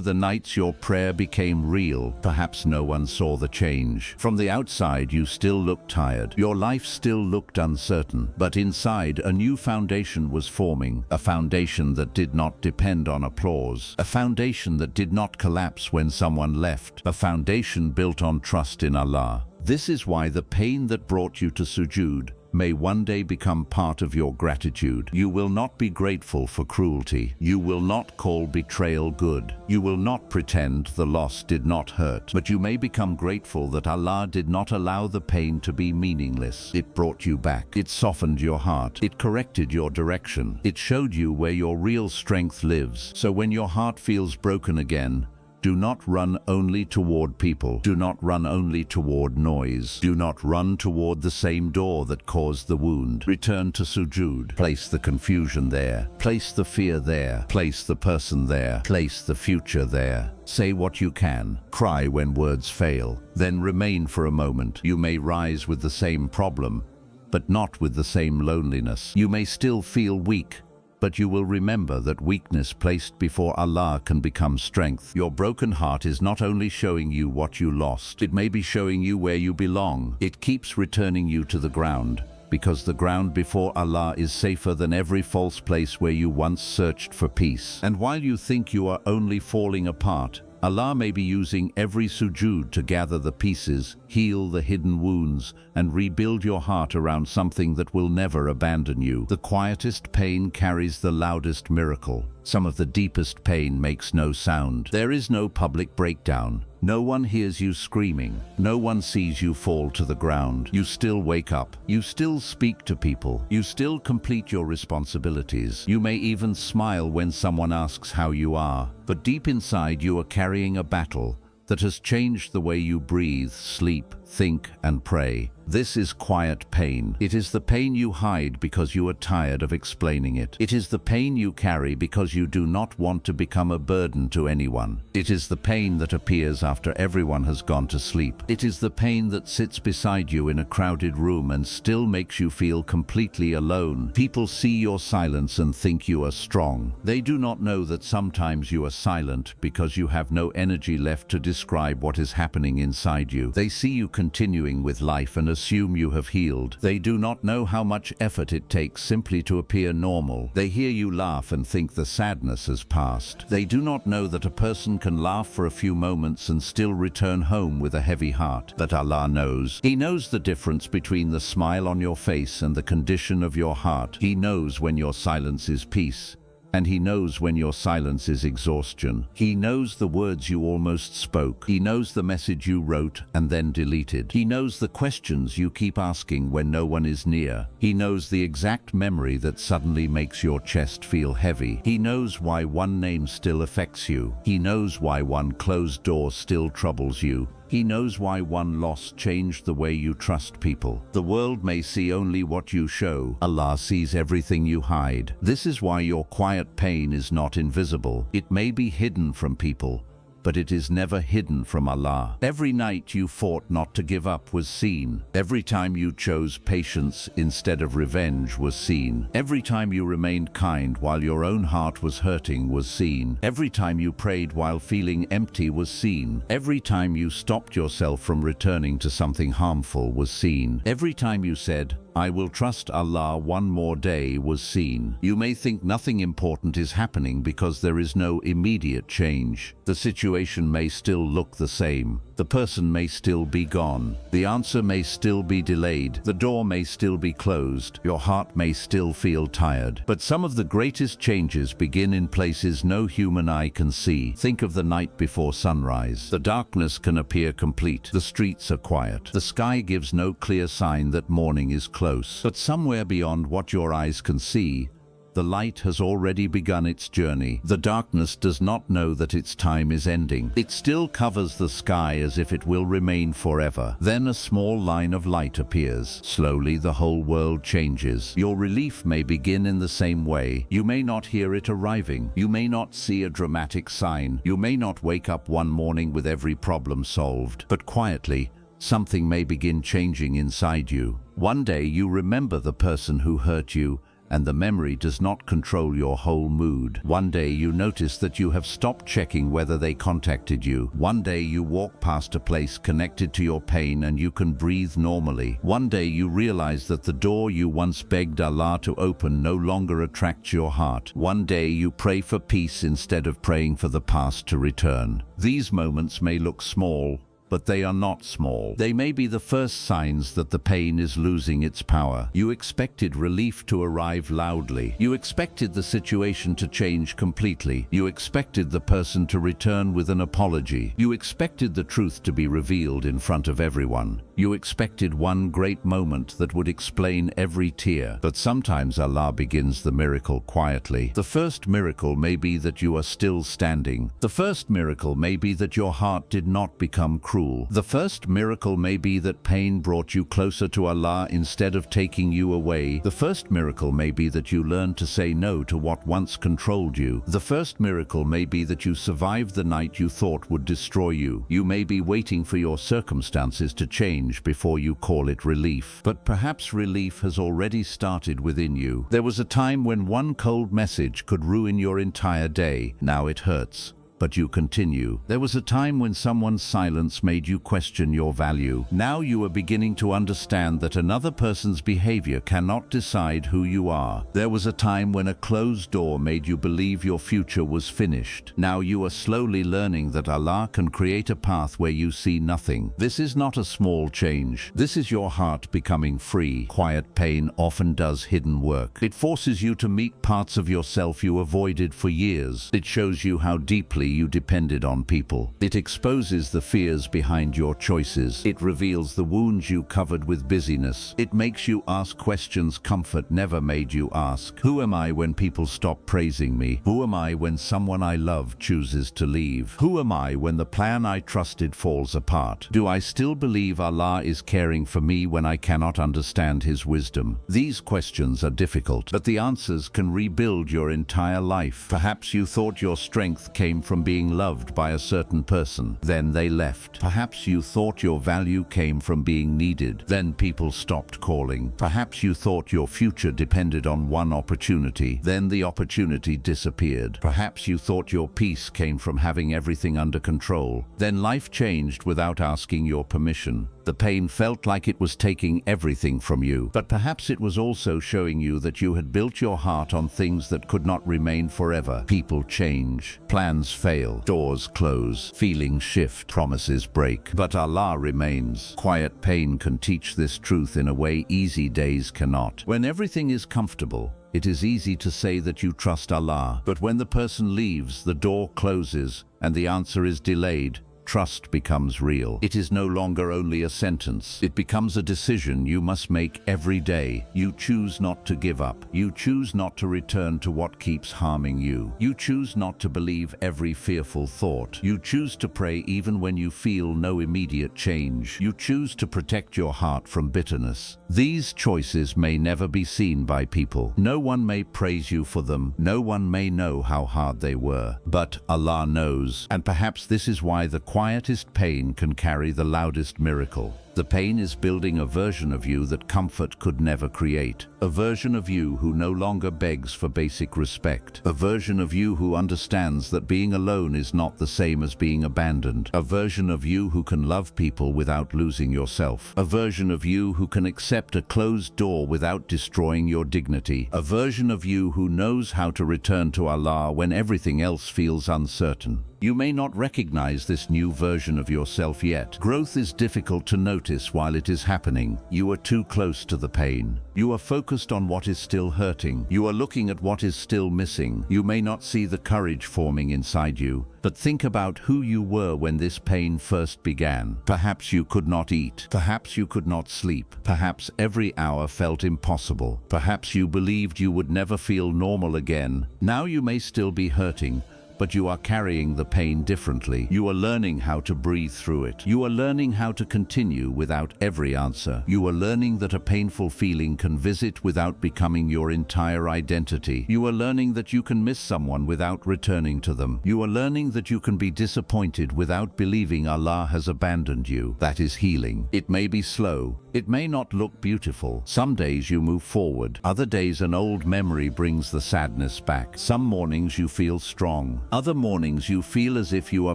the nights your prayer became real. Perhaps no one saw the change. From the outside, you still looked tired. Your life still looked uncertain. But inside, a new foundation was forming. A foundation that did not depend on applause. A foundation that did not collapse when someone left. A foundation built on trust in Allah. This is why the pain that brought you to sujood may one day become part of your gratitude. You will not be grateful for cruelty. You will not call betrayal good. You will not pretend the loss did not hurt. But you may become grateful that Allah did not allow the pain to be meaningless. It brought you back. It softened your heart. It corrected your direction. It showed you where your real strength lives. So when your heart feels broken again, do not run only toward people. Do not run only toward noise. Do not run toward the same door that caused the wound. Return to sujood. Place the confusion there. Place the fear there. Place the person there. Place the future there. Say what you can. Cry when words fail. Then remain for a moment. You may rise with the same problem, but not with the same loneliness. You may still feel weak, but you will remember that weakness placed before Allah can become strength. Your broken heart is not only showing you what you lost, it may be showing you where you belong. It keeps returning you to the ground, because the ground before Allah is safer than every false place where you once searched for peace. And while you think you are only falling apart, Allah may be using every sujood to gather the pieces, heal the hidden wounds, and rebuild your heart around something that will never abandon you. The quietest pain carries the loudest miracle. Some of the deepest pain makes no sound. There is no public breakdown. No one hears you screaming. No one sees you fall to the ground. You still wake up. You still speak to people. You still complete your responsibilities. You may even smile when someone asks how you are. But deep inside you are carrying a battle that has changed the way you breathe, sleep, think, and pray. This is quiet pain. It is the pain you hide because you are tired of explaining it. It is the pain you carry because you do not want to become a burden to anyone. It is the pain that appears after everyone has gone to sleep. It is the pain that sits beside you in a crowded room and still makes you feel completely alone. People see your silence and think you are strong. They do not know that sometimes you are silent because you have no energy left to describe what is happening inside you. They see you continuing with life and assume you have healed. They do not know how much effort it takes simply to appear normal. They hear you laugh and think the sadness has passed. They do not know that a person can laugh for a few moments and still return home with a heavy heart. But Allah knows. He knows the difference between the smile on your face and the condition of your heart. He knows when your silence is peace, and He knows when your silence is exhaustion. He knows the words you almost spoke. He knows the message you wrote and then deleted. He knows the questions you keep asking when no one is near. He knows the exact memory that suddenly makes your chest feel heavy. He knows why one name still affects you. He knows why one closed door still troubles you. He knows why one loss changed the way you trust people. The world may see only what you show. Allah sees everything you hide. This is why your quiet pain is not invisible. It may be hidden from people, but it is never hidden from Allah. Every night you fought not to give up was seen. Every time you chose patience instead of revenge was seen. Every time you remained kind while your own heart was hurting was seen. Every time you prayed while feeling empty was seen. Every time you stopped yourself from returning to something harmful was seen. Every time you said, "I will trust Allah one more day," was seen. You may think nothing important is happening because there is no immediate change. The situation may still look the same. The person may still be gone. The answer may still be delayed. The door may still be closed. Your heart may still feel tired. But some of the greatest changes begin in places no human eye can see. Think of the night before sunrise. The darkness can appear complete. The streets are quiet. The sky gives no clear sign that morning is close. But somewhere beyond what your eyes can see, the light has already begun its journey. The darkness does not know that its time is ending. It still covers the sky as if it will remain forever. Then a small line of light appears. Slowly the whole world changes. Your relief may begin in the same way. You may not hear it arriving. You may not see a dramatic sign. You may not wake up one morning with every problem solved. But quietly, something may begin changing inside you. One day you remember the person who hurt you, and the memory does not control your whole mood. One day you notice that you have stopped checking whether they contacted you. One day you walk past a place connected to your pain and you can breathe normally. One day you realize that the door you once begged Allah to open no longer attracts your heart. One day you pray for peace instead of praying for the past to return. These moments may look small, but they are not small. They may be the first signs that the pain is losing its power. You expected relief to arrive loudly. You expected the situation to change completely. You expected the person to return with an apology. You expected the truth to be revealed in front of everyone. You expected one great moment that would explain every tear. But sometimes Allah begins the miracle quietly. The first miracle may be that you are still standing. The first miracle may be that your heart did not become cruel. The first miracle may be that pain brought you closer to Allah instead of taking you away. The first miracle may be that you learned to say no to what once controlled you. The first miracle may be that you survived the night you thought would destroy you. You may be waiting for your circumstances to change before you call it relief. But perhaps relief has already started within you. There was a time when one cold message could ruin your entire day. Now it hurts, but you continue. There was a time when someone's silence made you question your value. Now you are beginning to understand that another person's behavior cannot decide who you are. There was a time when a closed door made you believe your future was finished. Now you are slowly learning that Allah can create a path where you see nothing. This is not a small change. This is your heart becoming free. Quiet pain often does hidden work. It forces you to meet parts of yourself you avoided for years. It shows you how deeply you depended on people. It exposes the fears behind your choices. It reveals the wounds you covered with busyness. It makes you ask questions comfort never made you ask. Who am I when people stop praising me? Who am I when someone I love chooses to leave? Who am I when the plan I trusted falls apart? Do I still believe Allah is caring for me when I cannot understand His wisdom? These questions are difficult, but the answers can rebuild your entire life. Perhaps you thought your strength came from being loved by a certain person. Then they left. Perhaps you thought your value came from being needed. Then people stopped calling. Perhaps you thought your future depended on one opportunity. Then the opportunity disappeared. Perhaps you thought your peace came from having everything under control. Then life changed without asking your permission. The pain felt like it was taking everything from you, but perhaps it was also showing you that you had built your heart on things that could not remain forever. People change, plans fail, doors close, feelings shift, promises break, but Allah remains. Quiet pain can teach this truth in a way easy days cannot. When everything is comfortable, it is easy to say that you trust Allah, but when the person leaves, the door closes, and the answer is delayed, trust becomes real. It is no longer only a sentence. It becomes a decision you must make every day. You choose not to give up. You choose not to return to what keeps harming you. You choose not to believe every fearful thought. You choose to pray even when you feel no immediate change. You choose to protect your heart from bitterness. These choices may never be seen by people. No one may praise you for them. No one may know how hard they were. But Allah knows, and perhaps this is why the quietest pain can carry the loudest miracle. The pain is building a version of you that comfort could never create. A version of you who no longer begs for basic respect. A version of you who understands that being alone is not the same as being abandoned. A version of you who can love people without losing yourself. A version of you who can accept a closed door without destroying your dignity. A version of you who knows how to return to Allah when everything else feels uncertain. You may not recognize this new version of yourself yet. Growth is difficult to notice while it is happening. You are too close to the pain. You are focused on what is still hurting. You are looking at what is still missing. You may not see the courage forming inside you, but think about who you were when this pain first began. Perhaps you could not eat. Perhaps you could not sleep. Perhaps every hour felt impossible. Perhaps you believed you would never feel normal again. Now you may still be hurting, but you are carrying the pain differently. You are learning how to breathe through it. You are learning how to continue without every answer. You are learning that a painful feeling can visit without becoming your entire identity. You are learning that you can miss someone without returning to them. You are learning that you can be disappointed without believing Allah has abandoned you. That is healing. It may be slow. It may not look beautiful. Some days you move forward. Other days an old memory brings the sadness back. Some mornings you feel strong. Other mornings you feel as if you are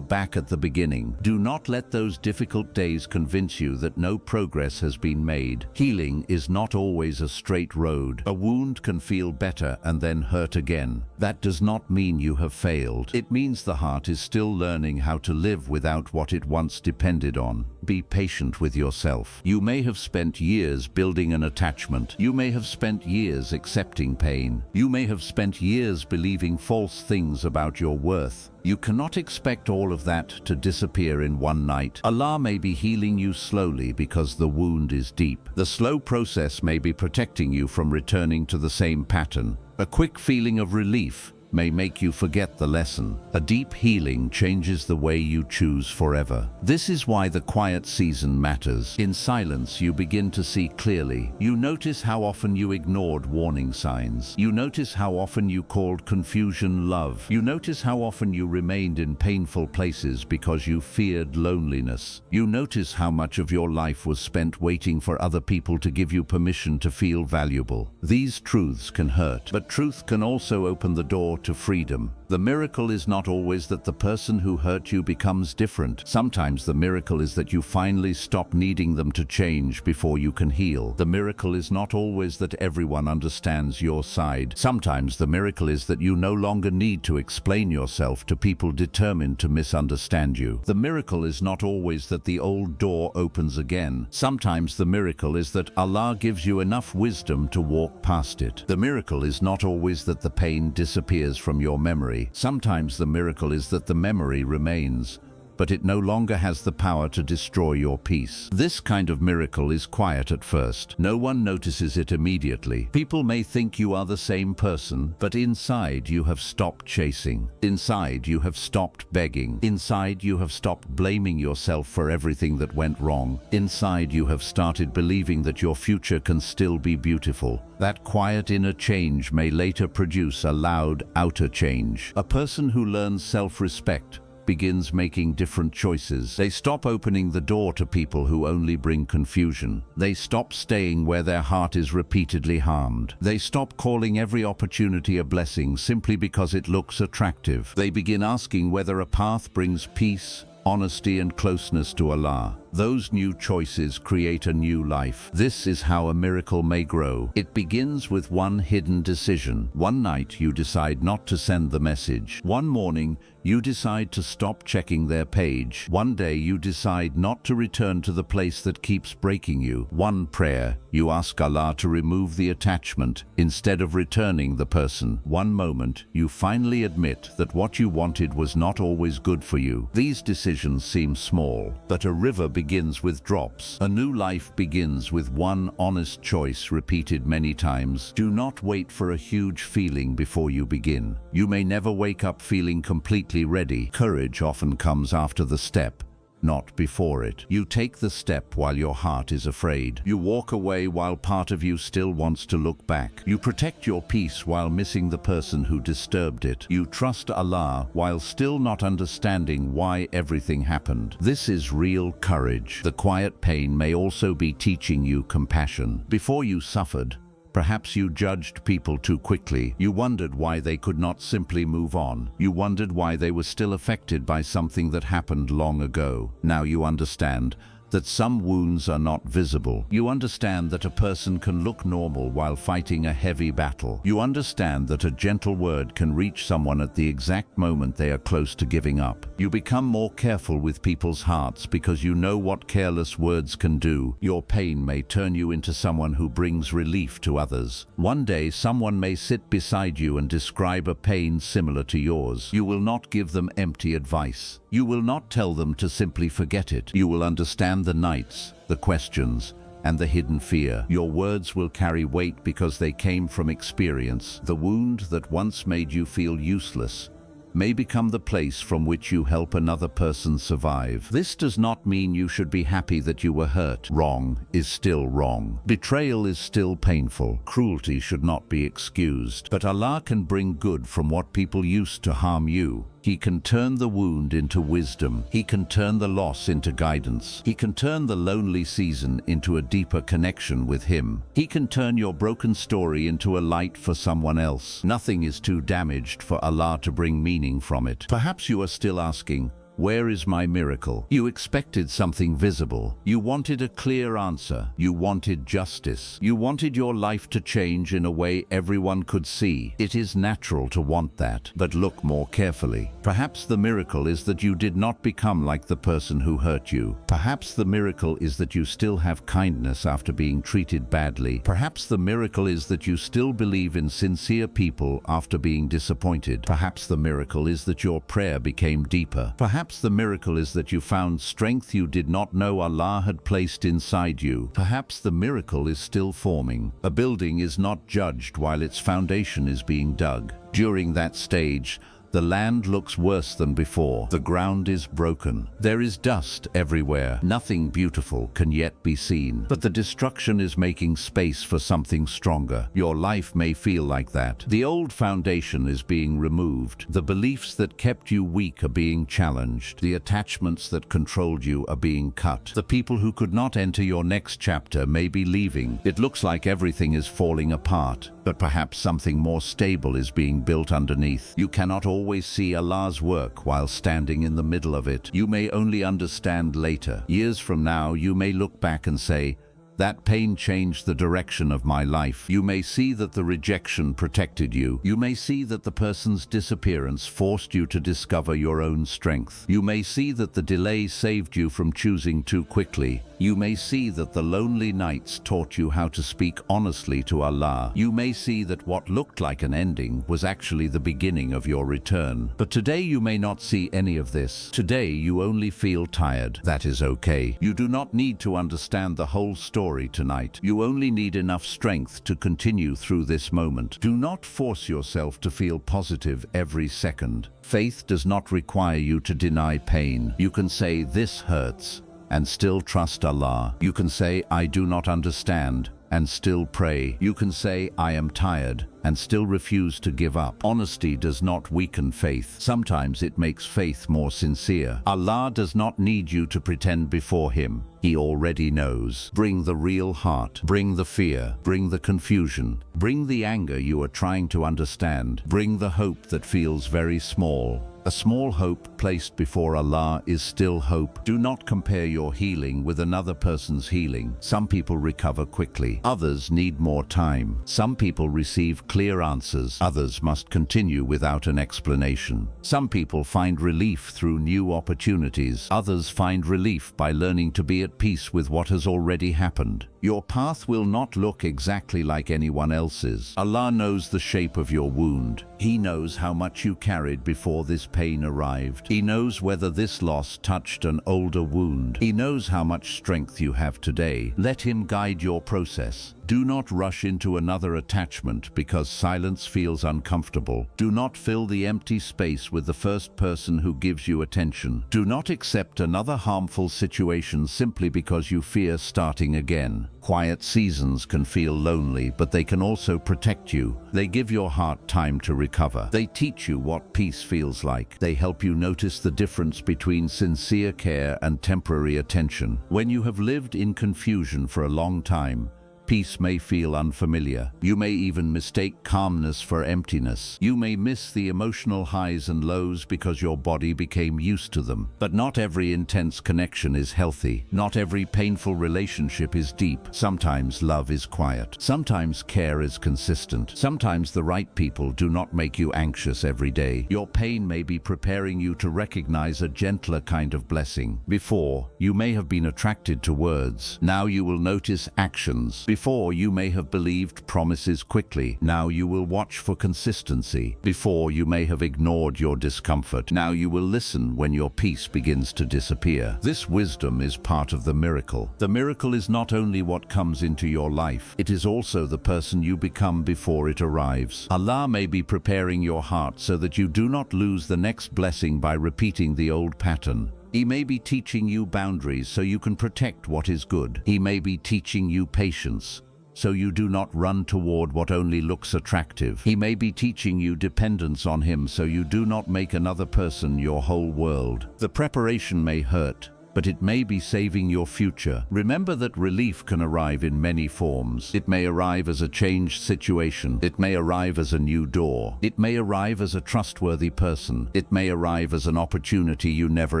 back at the beginning. Do not let those difficult days convince you that no progress has been made. Healing is not always a straight road. A wound can feel better and then hurt again. That does not mean you have failed. It means the heart is still learning how to live without what it once depended on. Be patient with yourself. You may have spent years building an attachment. You may have spent years accepting pain. You may have spent years believing false things about your worth. You cannot expect all of that to disappear in one night. Allah may be healing you slowly because the wound is deep. The slow process may be protecting you from returning to the same pattern. A quick feeling of relief may make you forget the lesson. A deep healing changes the way you choose forever. This is why the quiet season matters. In silence, you begin to see clearly. You notice how often you ignored warning signs. You notice how often you called confusion love. You notice how often you remained in painful places because you feared loneliness. You notice how much of your life was spent waiting for other people to give you permission to feel valuable. These truths can hurt, but truth can also open the door to freedom. The miracle is not always that the person who hurt you becomes different. Sometimes the miracle is that you finally stop needing them to change before you can heal. The miracle is not always that everyone understands your side. Sometimes the miracle is that you no longer need to explain yourself to people determined to misunderstand you. The miracle is not always that the old door opens again. Sometimes the miracle is that Allah gives you enough wisdom to walk past it. The miracle is not always that the pain disappears from your memory. memory. Sometimes the miracle is that the memory remains, but it no longer has the power to destroy your peace. This kind of miracle is quiet at first. No one notices it immediately. People may think you are the same person, but inside you have stopped chasing. Inside you have stopped begging. Inside you have stopped blaming yourself for everything that went wrong. Inside you have started believing that your future can still be beautiful. That quiet inner change may later produce a loud outer change. A person who learns self-respect begins making different choices. They stop opening the door to people who only bring confusion. They stop staying where their heart is repeatedly harmed. They stop calling every opportunity a blessing simply because it looks attractive. They begin asking whether a path brings peace, honesty, and closeness to Allah. Those new choices create a new life. This is how a miracle may grow. It begins with one hidden decision. One night you decide not to send the message. One morning you decide to stop checking their page. One day you decide not to return to the place that keeps breaking you. One prayer you ask Allah to remove the attachment instead of returning the person. One moment you finally admit that what you wanted was not always good for you. These decisions seem small, but a river begins with drops. A new life begins with one honest choice repeated many times. Do not wait for a huge feeling before you begin. You may never wake up feeling completely ready. Courage often comes after the step, not before it. You take the step while your heart is afraid. You walk away while part of you still wants to look back. You protect your peace while missing the person who disturbed it. You trust Allah while still not understanding why everything happened. This is real courage. The quiet pain may also be teaching you compassion. Before you suffered, perhaps you judged people too quickly. You wondered why they could not simply move on. You wondered why they were still affected by something that happened long ago. Now you understand that some wounds are not visible. You understand that a person can look normal while fighting a heavy battle. You understand that a gentle word can reach someone at the exact moment they are close to giving up. You become more careful with people's hearts because you know what careless words can do. Your pain may turn you into someone who brings relief to others. One day, someone may sit beside you and describe a pain similar to yours. You will not give them empty advice. You will not tell them to simply forget it. You will understand the nights, the questions, and the hidden fear. Your words will carry weight because they came from experience. The wound that once made you feel useless may become the place from which you help another person survive. This does not mean you should be happy that you were hurt. Wrong is still wrong. Betrayal is still painful. Cruelty should not be excused. But Allah can bring good from what people used to harm you. He can turn the wound into wisdom. He can turn the loss into guidance. He can turn the lonely season into a deeper connection with Him. He can turn your broken story into a light for someone else. Nothing is too damaged for Allah to bring meaning from it. Perhaps you are still asking, where is my miracle? You expected something visible. You wanted a clear answer. You wanted justice. You wanted your life to change in a way everyone could see. It is natural to want that, but look more carefully. Perhaps the miracle is that you did not become like the person who hurt you. Perhaps the miracle is that you still have kindness after being treated badly. Perhaps the miracle is that you still believe in sincere people after being disappointed. Perhaps the miracle is that your prayer became deeper. Perhaps the miracle is that you found strength you did not know Allah had placed inside you. Perhaps the miracle is still forming. A building is not judged while its foundation is being dug. During that stage, the land looks worse than before. The ground is broken. There is dust everywhere. Nothing beautiful can yet be seen. But the destruction is making space for something stronger. Your life may feel like that. The old foundation is being removed. The beliefs that kept you weak are being challenged. The attachments that controlled you are being cut. The people who could not enter your next chapter may be leaving. It looks like everything is falling apart, but perhaps something more stable is being built underneath. You cannot always see Allah's work while standing in the middle of it. You may only understand later. Years from now, you may look back and say, that pain changed the direction of my life. You may see that the rejection protected you. You may see that the person's disappearance forced you to discover your own strength. You may see that the delay saved you from choosing too quickly. You may see that the lonely nights taught you how to speak honestly to Allah. You may see that what looked like an ending was actually the beginning of your return. But today you may not see any of this. Today you only feel tired. That is okay. You do not need to understand the whole story tonight. You only need enough strength to continue through this moment. Do not force yourself to feel positive every second. Faith does not require you to deny pain. You can say, "This hurts," and still trust Allah. You can say, "I do not understand," and still pray. You can say, "I am tired," and still refuse to give up. Honesty does not weaken faith. Sometimes it makes faith more sincere. Allah does not need you to pretend before Him. He already knows. Bring the real heart. Bring the fear. Bring the confusion. Bring the anger you are trying to understand. Bring the hope that feels very small. A small hope placed before Allah is still hope. Do not compare your healing with another person's healing. Some people recover quickly. Others need more time. Some people receive clear answers. Others must continue without an explanation. Some people find relief through new opportunities. Others find relief by learning to be at peace with what has already happened. Your path will not look exactly like anyone else's. Allah knows the shape of your wound. He knows how much you carried before this pain arrived. He knows whether this loss touched an older wound. He knows how much strength you have today. Let Him guide your process. Do not rush into another attachment because silence feels uncomfortable. Do not fill the empty space with the first person who gives you attention. Do not accept another harmful situation simply because you fear starting again. Quiet seasons can feel lonely, but they can also protect you. They give your heart time to recover. They teach you what peace feels like. They help you notice the difference between sincere care and temporary attention. When you have lived in confusion for a long time, peace may feel unfamiliar. You may even mistake calmness for emptiness. You may miss the emotional highs and lows because your body became used to them. But not every intense connection is healthy. Not every painful relationship is deep. Sometimes love is quiet. Sometimes care is consistent. Sometimes the right people do not make you anxious every day. Your pain may be preparing you to recognize a gentler kind of blessing. Before, you may have been attracted to words. Now you will notice actions. Before, you may have believed promises quickly. Now you will watch for consistency. Before, you may have ignored your discomfort. Now you will listen when your peace begins to disappear. This wisdom is part of the miracle. The miracle is not only what comes into your life, it is also the person you become before it arrives. Allah may be preparing your heart so that you do not lose the next blessing by repeating the old pattern. He may be teaching you boundaries so you can protect what is good. He may be teaching you patience so you do not run toward what only looks attractive. He may be teaching you dependence on Him so you do not make another person your whole world. The preparation may hurt, but it may be saving your future. Remember that relief can arrive in many forms. It may arrive as a changed situation. It may arrive as a new door. It may arrive as a trustworthy person. It may arrive as an opportunity you never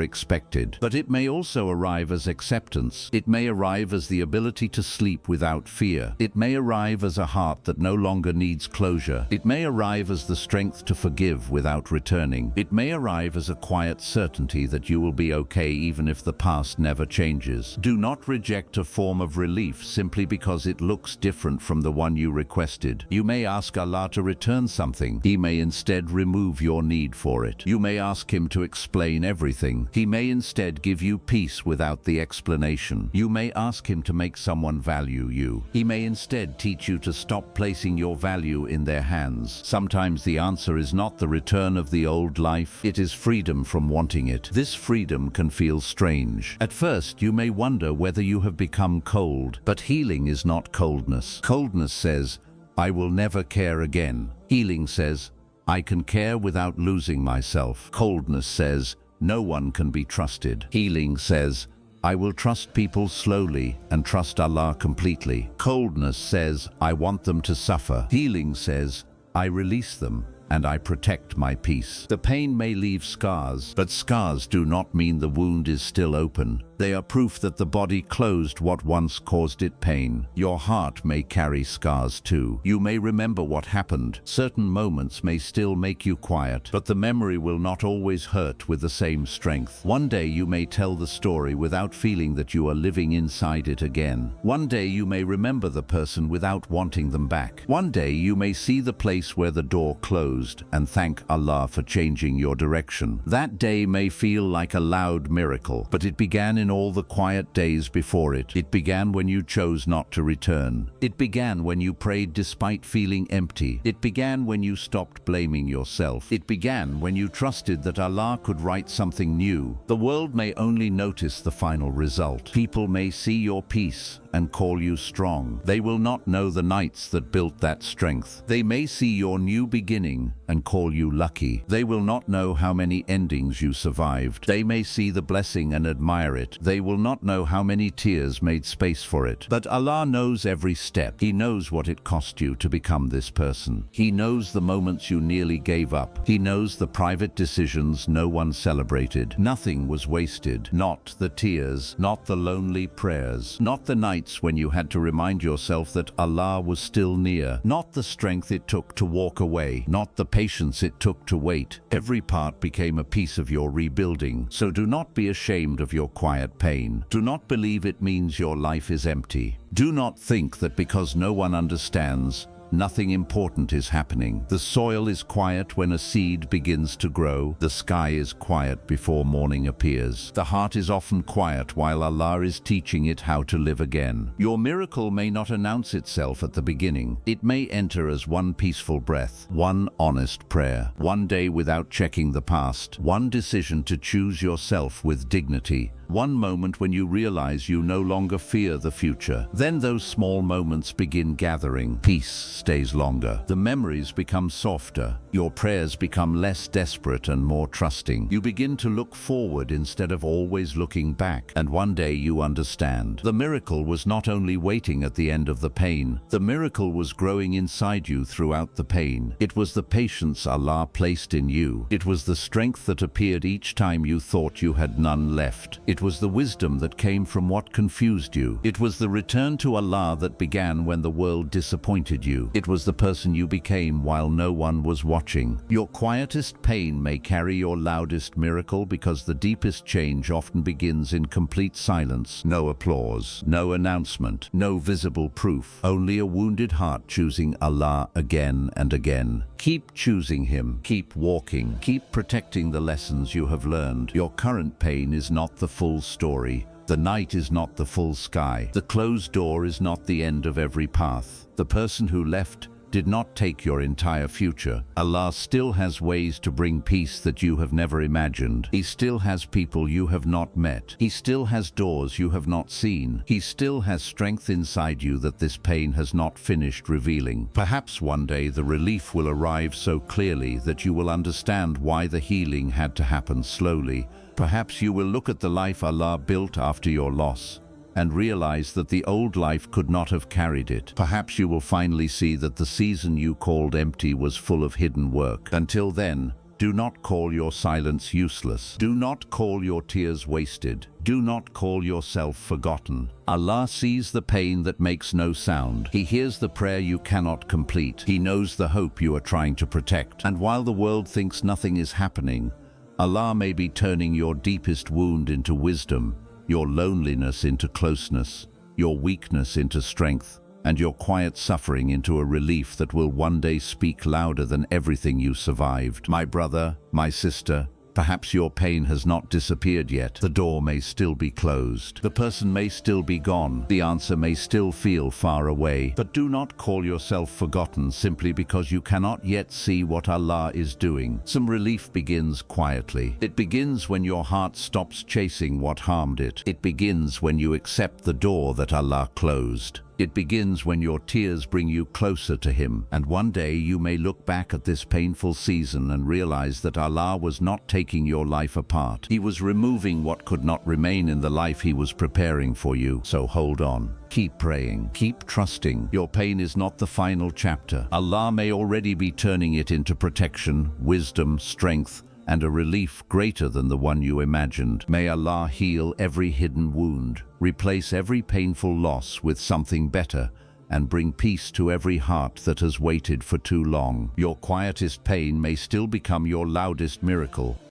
expected. But it may also arrive as acceptance. It may arrive as the ability to sleep without fear. It may arrive as a heart that no longer needs closure. It may arrive as the strength to forgive without returning. It may arrive as a quiet certainty that you will be okay even if the past never changes. Do not reject a form of relief simply because it looks different from the one you requested. You may ask Allah to return something. He may instead remove your need for it. You may ask Him to explain everything. He may instead give you peace without the explanation. You may ask Him to make someone value you. He may instead teach you to stop placing your value in their hands. Sometimes the answer is not the return of the old life. It is freedom from wanting it. This freedom can feel strange. At first, you may wonder whether you have become cold, but healing is not coldness. Coldness says, "I will never care again." Healing says, "I can care without losing myself." Coldness says, "No one can be trusted." Healing says, "I will trust people slowly and trust Allah completely." Coldness says, "I want them to suffer." Healing says, "I release them and I protect my peace." The pain may leave scars, but scars do not mean the wound is still open. They are proof that the body closed what once caused it pain. Your heart may carry scars too. You may remember what happened. Certain moments may still make you quiet, but the memory will not always hurt with the same strength. One day you may tell the story without feeling that you are living inside it again. One day you may remember the person without wanting them back. One day you may see the place where the door closed and thank Allah for changing your direction. That day may feel like a loud miracle, but it began in all the quiet days before it. It began when you chose not to return. It began when you prayed despite feeling empty. It began when you stopped blaming yourself. It began when you trusted that Allah could write something new. The world may only notice the final result. People may see your peace and call you strong. They will not know the nights that built that strength. They may see your new beginning and call you lucky. They will not know how many endings you survived. They may see the blessing and admire it. They will not know how many tears made space for it. But Allah knows every step. He knows what it cost you to become this person. He knows the moments you nearly gave up. He knows the private decisions no one celebrated. Nothing was wasted. Not the tears, not the lonely prayers, not the nights when you had to remind yourself that Allah was still near, not the strength it took to walk away, not the patience it took to wait. Every part became a piece of your rebuilding. So do not be ashamed of your quiet pain. Do not believe it means your life is empty. Do not think that because no one understands, nothing important is happening. The soil is quiet when a seed begins to grow. The sky is quiet before morning appears. The heart is often quiet while Allah is teaching it how to live again. Your miracle may not announce itself at the beginning. It may enter as one peaceful breath, one honest prayer, one day without checking the past, one decision to choose yourself with dignity, one moment when you realize you no longer fear the future. Then those small moments begin gathering. Peace stays longer. The memories become softer. Your prayers become less desperate and more trusting. You begin to look forward instead of always looking back. And one day you understand. The miracle was not only waiting at the end of the pain. The miracle was growing inside you throughout the pain. It was the patience Allah placed in you. It was the strength that appeared each time you thought you had none left. It was the wisdom that came from what confused you. It was the return to Allah that began when the world disappointed you. It was the person you became while no one was watching. Your quietest pain may carry your loudest miracle because the deepest change often begins in complete silence. No applause, no announcement, no visible proof. Only a wounded heart choosing Allah again and again. Keep choosing Him. Keep walking. Keep protecting the lessons you have learned. Your current pain is not the full story. The night is not the full sky. The closed door is not the end of every path. The person who left did not take your entire future. Allah still has ways to bring peace that you have never imagined. He still has people you have not met. He still has doors you have not seen. He still has strength inside you that this pain has not finished revealing. Perhaps one day the relief will arrive so clearly that you will understand why the healing had to happen slowly. Perhaps you will look at the life Allah built after your loss and realize that the old life could not have carried it. Perhaps you will finally see that the season you called empty was full of hidden work. Until then, do not call your silence useless. Do not call your tears wasted. Do not call yourself forgotten. Allah sees the pain that makes no sound. He hears the prayer you cannot complete. He knows the hope you are trying to protect. And while the world thinks nothing is happening, Allah may be turning your deepest wound into wisdom, your loneliness into closeness, your weakness into strength, and your quiet suffering into a relief that will one day speak louder than everything you survived. My brother, my sister, perhaps your pain has not disappeared yet. The door may still be closed. The person may still be gone. The answer may still feel far away. But do not call yourself forgotten simply because you cannot yet see what Allah is doing. Some relief begins quietly. It begins when your heart stops chasing what harmed it. It begins when you accept the door that Allah closed. It begins when your tears bring you closer to Him. And one day you may look back at this painful season and realize that Allah was not taking your life apart. He was removing what could not remain in the life He was preparing for you. So hold on. Keep praying. Keep trusting. Your pain is not the final chapter. Allah may already be turning it into protection, wisdom, strength, and a relief greater than the one you imagined. May Allah heal every hidden wound, replace every painful loss with something better, and bring peace to every heart that has waited for too long. Your quietest pain may still become your loudest miracle.